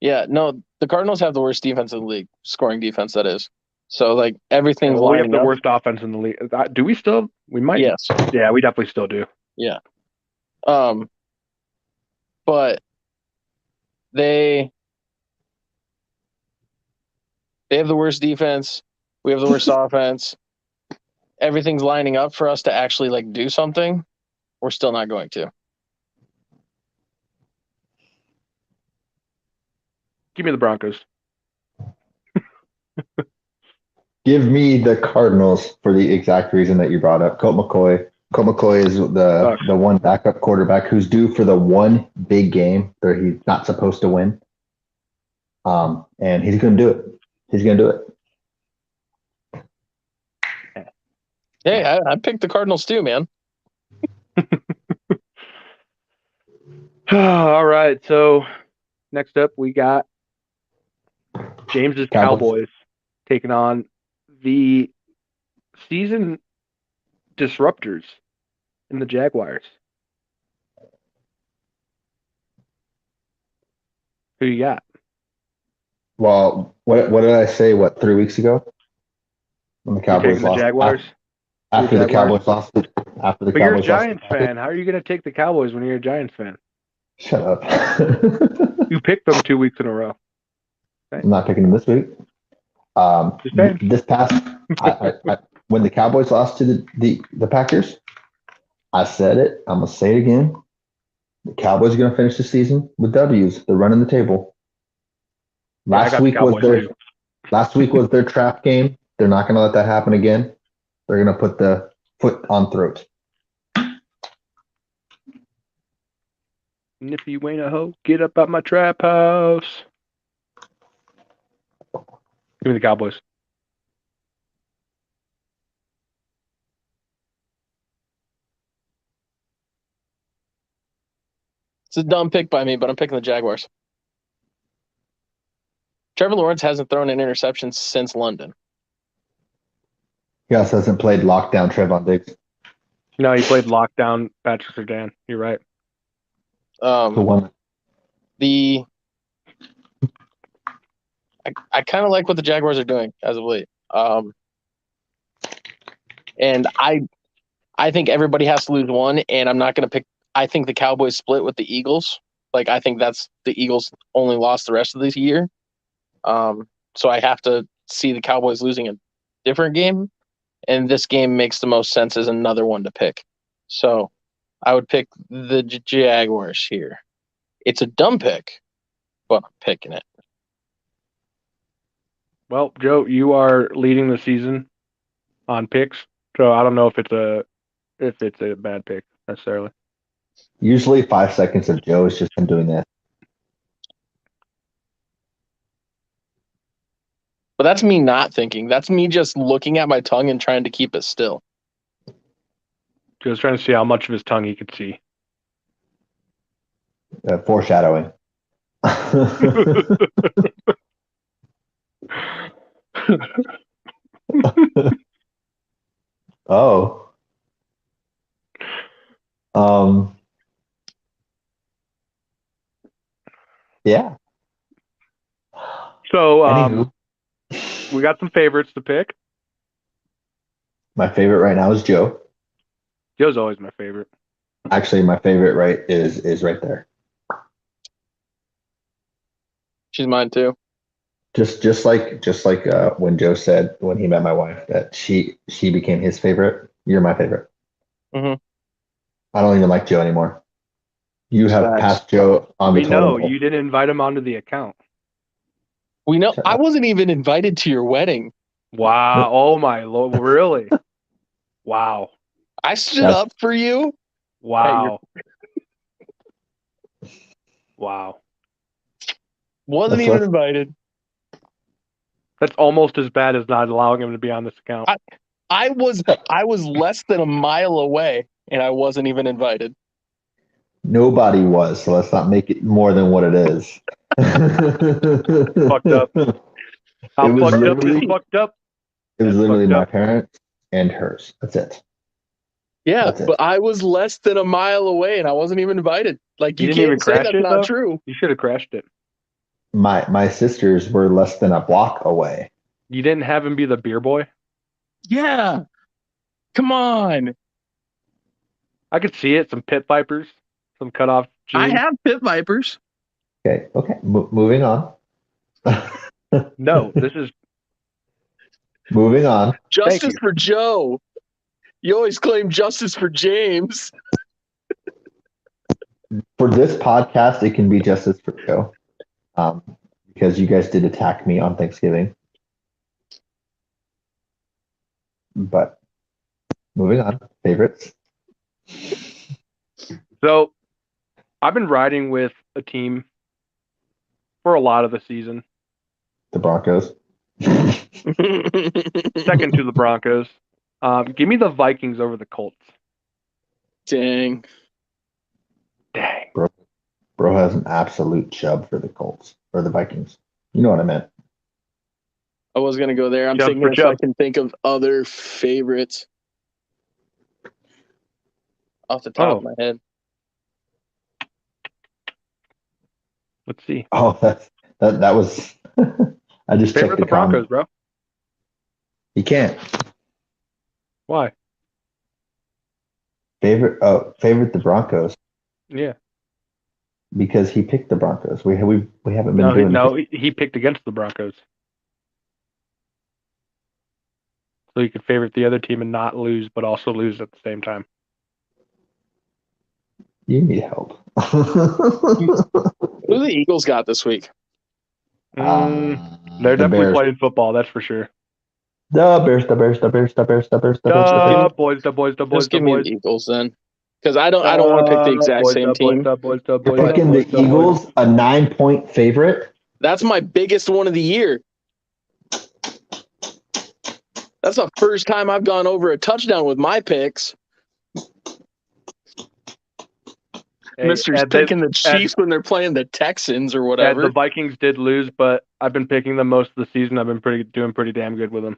Yeah, no, the Cardinals have the worst defense in the league, scoring defense that is. So like everything's Well, we have lining the up. worst offense in the league. Do we still? We might. Yes. Yeah, we definitely still do. Yeah. But they have the worst defense. We have the worst offense. Everything's lining up for us to actually like do something. We're still not going to. Give me the Broncos. Give me the Cardinals for the exact reason that you brought up. Colt McCoy. Colt McCoy is the one backup quarterback who's due for the one big game that he's not supposed to win. And he's going to do it. He's going to do it. Hey, I picked the Cardinals too, man. All right. So next up, we got James's Cowboys taking on the season disruptors in the Jaguars. Who you got? Well, what did I say? 3 weeks ago when the Cowboys the lost? Jaguars. After the Cowboys lost. But you're a Giants fan. How are you going to take the Cowboys when you're a Giants fan? Shut up. You picked them 2 weeks in a row. Okay. I'm not picking them this week. This past when the Cowboys lost to the Packers, I said it. I'm gonna say it again. The Cowboys are gonna finish the season with W's. They're running the table. Last week was their trap game. They're not gonna let that happen again. They're gonna put the foot on throat. And if you ain't a hoe, get up out my trap house. Give me the Cowboys. It's a dumb pick by me, but I'm picking the Jaguars. Trevor Lawrence hasn't thrown an interception since London. He also hasn't played lockdown Trevon Diggs. No, he played lockdown Patrick Surtain. You're right. Who won? I kind of like what the Jaguars are doing as of late. And I think everybody has to lose one, and I'm not going to pick. I think the Cowboys split with the Eagles. Like, I think that's the Eagles only lost the rest of this year. So I have to see the Cowboys losing a different game, and this game makes the most sense as another one to pick. So I would pick the Jaguars here. It's a dumb pick, but I'm picking it. Well, Joe, you are leading the season on picks, so I don't know if it's a bad pick necessarily. Usually 5 seconds of Joe has just been doing that. But that's me not thinking. That's me just looking at my tongue and trying to keep it still. Joe's trying to see how much of his tongue he could see. Foreshadowing. Oh. Yeah. So we got some favorites to pick. My favorite right now is Joe. Joe's always my favorite. Actually, my favorite is right there. She's mine too. Just like when Joe said when he met my wife that she became his favorite. You're my favorite. Mm-hmm. I don't even like Joe anymore. You have passed Joe on the totem pole. We know you didn't invite him onto the account. We know I wasn't even invited to your wedding. Wow! Oh my Lord! Really? Wow! I stood up for you. Wow! Wow! Wasn't even invited. That's almost as bad as not allowing him to be on this account. I was less than a mile away, and I wasn't even invited. Nobody was, so let's not make it more than what it is. Fucked up. How fucked up? It was literally my parents and hers. That's it. Yeah, but I was less than a mile away, and I wasn't even invited. Like, you can't say that's not true. You should have crashed it. My sisters were less than a block away. You didn't have him be the beer boy? Yeah. Come on. I could see it. Some pit vipers. Some cutoff I jeans. have Pit Vipers. Okay. Moving on. No, this is Moving on. Justice you. for Joe. You always claim justice for James. For this podcast, it can be justice for Joe. Because you guys did attack me on Thanksgiving. But moving on. Favorites. So I've been riding with a team for a lot of the season. The Broncos. Second to the Broncos. Give me the Vikings over the Colts. Dang. Bro has an absolute chub for the Colts or the Vikings. You know what I meant. I was going to go there. I'm Chub thinking for if chub. I can think of other favorites off the top of my head. Let's see. Oh, that was. I just Favorite checked the the Broncos, comment. bro. He can't. Why? Favorite the Broncos Yeah. because he picked the Broncos. We haven't been doing No, he picked against the Broncos. So he could favorite the other team and not lose, but also lose at the same time. You need help. Who the Eagles got this week? They're The definitely Bears. playing football, that's for sure. The Bears. Just give me the Eagles then, because I don't want to pick the exact same team. You're picking the Eagles, a 9-point favorite. That's my biggest one of the year. That's the first time I've gone over a touchdown with my picks. Mister's picking the Chiefs when they're playing the Texans or whatever. The Vikings did lose, but I've been picking them most of the season. I've been doing pretty damn good with them.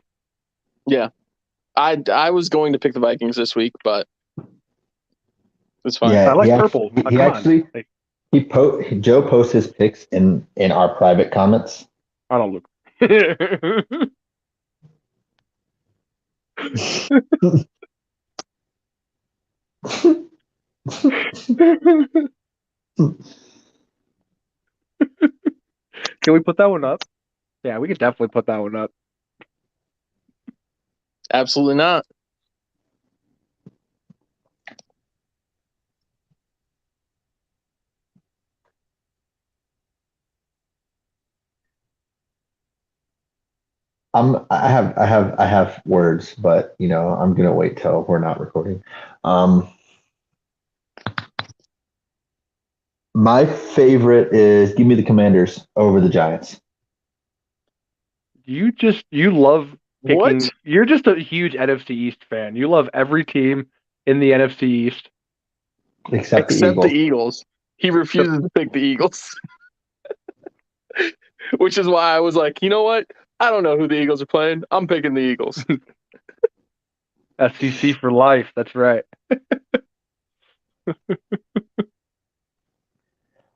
Yeah. I was going to pick the Vikings this week, but it's fine. Yeah, I like purple. Joe posts his picks in our private comments. I don't look. Can we put that one up? Yeah, we could definitely put that one up. Absolutely not. I have words, but I'm gonna wait till we're not recording. My favorite is give me the Commanders over the Giants. You love picking. What? You're just a huge NFC East fan. You love every team in the NFC East. Except the Eagles. He refuses to pick the Eagles. Which is why I was like, you know what? I don't know who the Eagles are playing. I'm picking the Eagles. SEC for life. That's right.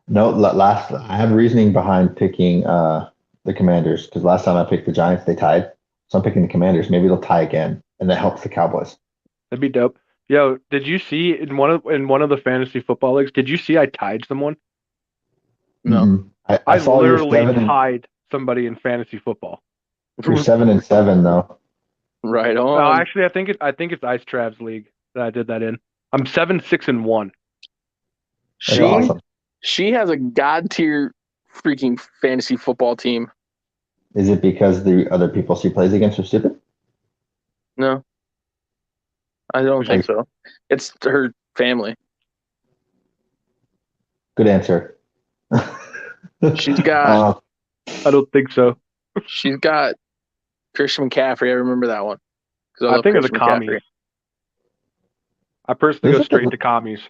No, I have reasoning behind picking the Commanders because last time I picked the Giants, they tied. So I'm picking the Commanders. Maybe they'll tie again, and that helps the Cowboys. That'd be dope. Yo, did you see in one of the fantasy football leagues? Did you see I tied someone? No. Mm-mm. I saw literally tied somebody in fantasy football. You're 7-7 though. Right on. No, actually, I think it's Ice Trav's league that I did that in. I'm 7-6-1. That's awesome. She has a god tier freaking fantasy football team. Is it because the other people she plays against are stupid? No, I don't think so. It's her family. Good answer. She's got. I don't think so. She's got Christian McCaffrey. I remember that one. I think of the commies. I personally go straight to commies.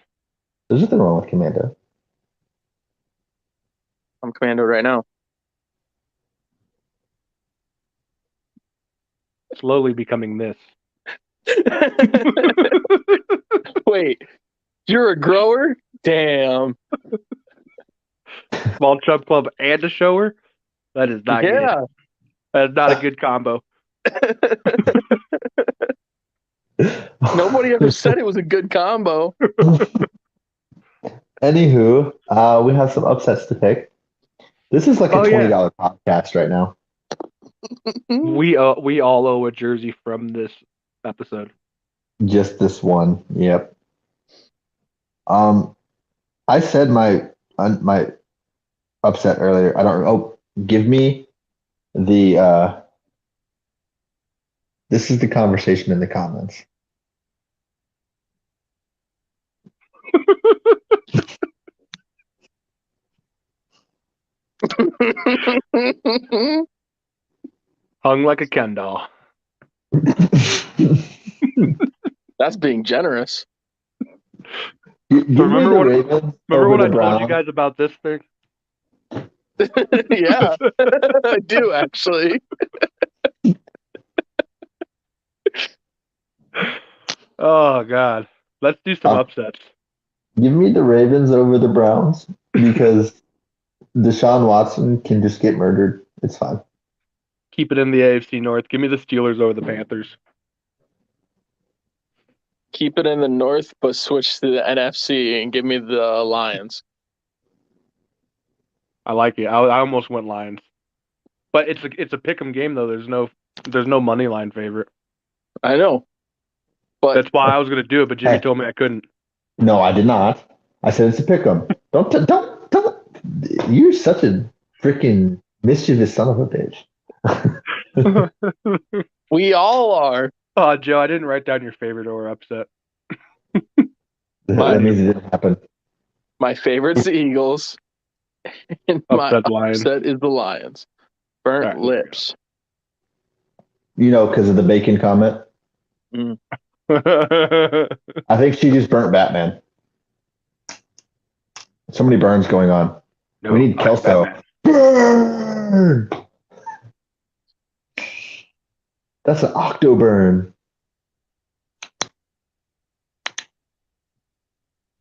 There's nothing wrong with Commando. I'm Commando right now. Slowly becoming this. Wait, you're a grower? Damn. Small Chub Club and a shower? That is not good. That is not a good combo. Nobody ever said it was a good combo. Anywho, we have some upsets to pick. This is like a $20 podcast right now. We all owe a jersey from this episode. Just this one. Yep. I said my upset earlier. I don't know. Oh, give me the this is the conversation in the comments. Hung like a Ken doll. That's being generous. Remember when I told Browns. you guys about this thing? Yeah, I do actually. Oh God, let's do some upsets. Give me the Ravens over the Browns because Deshaun Watson can just get murdered. It's fine. Keep it in the AFC North. Give me the Steelers over the Panthers. Keep it in the North, but switch to the NFC and give me the Lions. I like it. I almost went Lions, but it's a pick'em game though. There's no money line favorite. I know, but that's why I was gonna do it. But Jimmy told me I couldn't. No, I did not. I said it's a pick'em. Don't. You're such a freaking mischievous son of a bitch. We all are. Oh, Joe, I didn't write down your favorite or upset. That means it didn't happen. My favorite's the Eagles. And my upset is the Lions. Burnt lips. You know, because of the bacon comment. Mm. I think she just burnt Batman. So many burns going on. No, we need Kelso. Burn! That's an octo burn.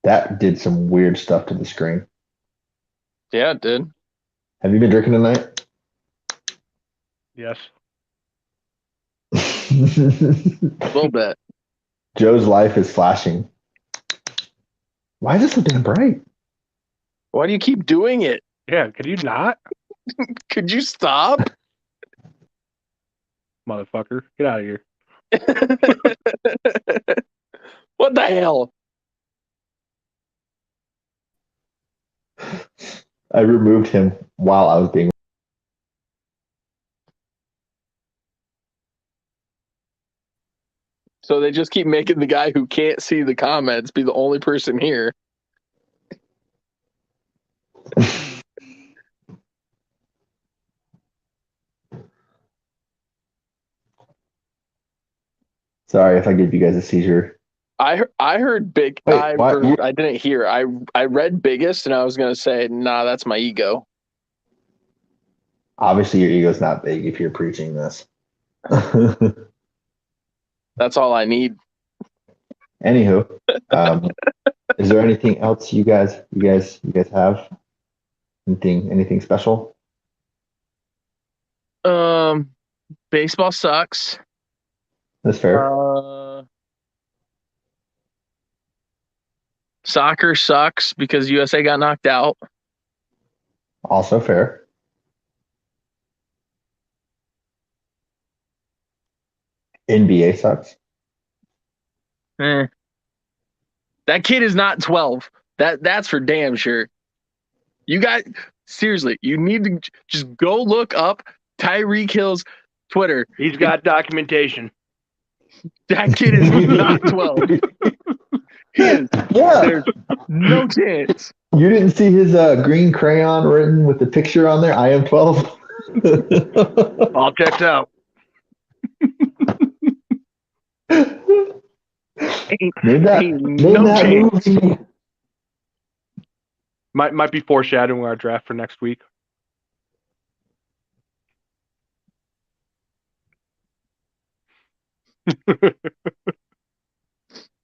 That did some weird stuff to the screen. Yeah, it did. Have you been drinking tonight? Yes. A little bit. Joe's life is flashing. Why is it so damn bright? Why do you keep doing it? Yeah, could you not? Could you stop? Motherfucker, get out of here. What the hell? I removed him while I was being. So they just keep making the guy who can't see the comments be the only person here. Sorry if I gave you guys a seizure. I heard big. Wait, I didn't hear. I read biggest, and I was gonna say, nah, that's my ego. Obviously, your ego's not big if you're preaching this. That's all I need. Anywho, is there anything else you guys have? Anything special? Baseball sucks. That's fair. Soccer sucks because USA got knocked out. Also fair. NBA sucks. That kid is not 12. That's for damn sure. You got seriously. You need to just go look up Tyreek Hill's Twitter. He's got documentation. That kid is not 12. He is. Yeah. There's no chance. You didn't see his green crayon written with the picture on there? I am 12. All checks out. Name that movie. Might be foreshadowing our draft for next week.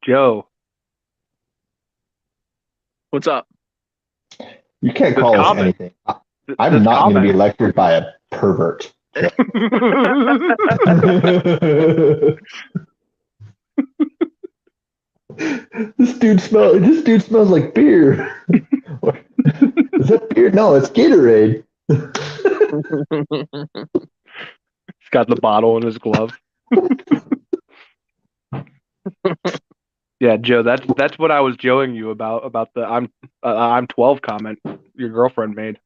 Joe. What's up? You can't call us anything. I'm not going to be lectured by a pervert. This dude smells like beer. Is that beer? No, it's Gatorade. He's got the bottle in his glove. Yeah, Joe, that's what I was joking you about the I'm 12 comment your girlfriend made.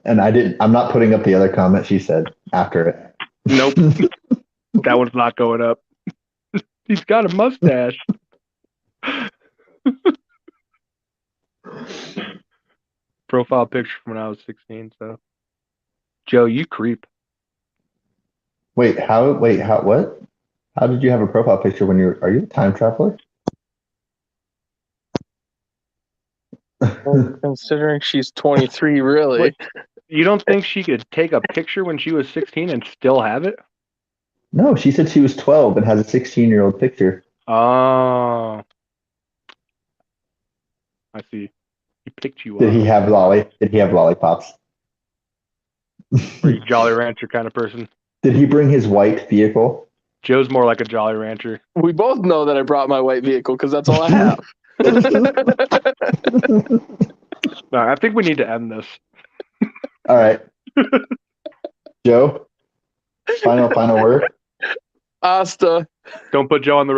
And I'm not putting up the other comment she said after it. Nope. That one's not going up. He's got a mustache. Profile picture from when I was 16. So, Joe, you creep. What? How did you have a profile picture when are you a time traveler? Considering she's 23, really. Wait. You don't think she could take a picture when she was 16 and still have it? No, she said she was 12 and has a 16-year-old picture. Oh, I see. He picked you Did up. he have lollipops? Are you Jolly Rancher kind of person? Did he bring his white vehicle? Joe's more like a Jolly Rancher. We both know that I brought my white vehicle because that's all I have. No, I think we need to end this. All right. Joe, final word. Asta. Don't put Joe on the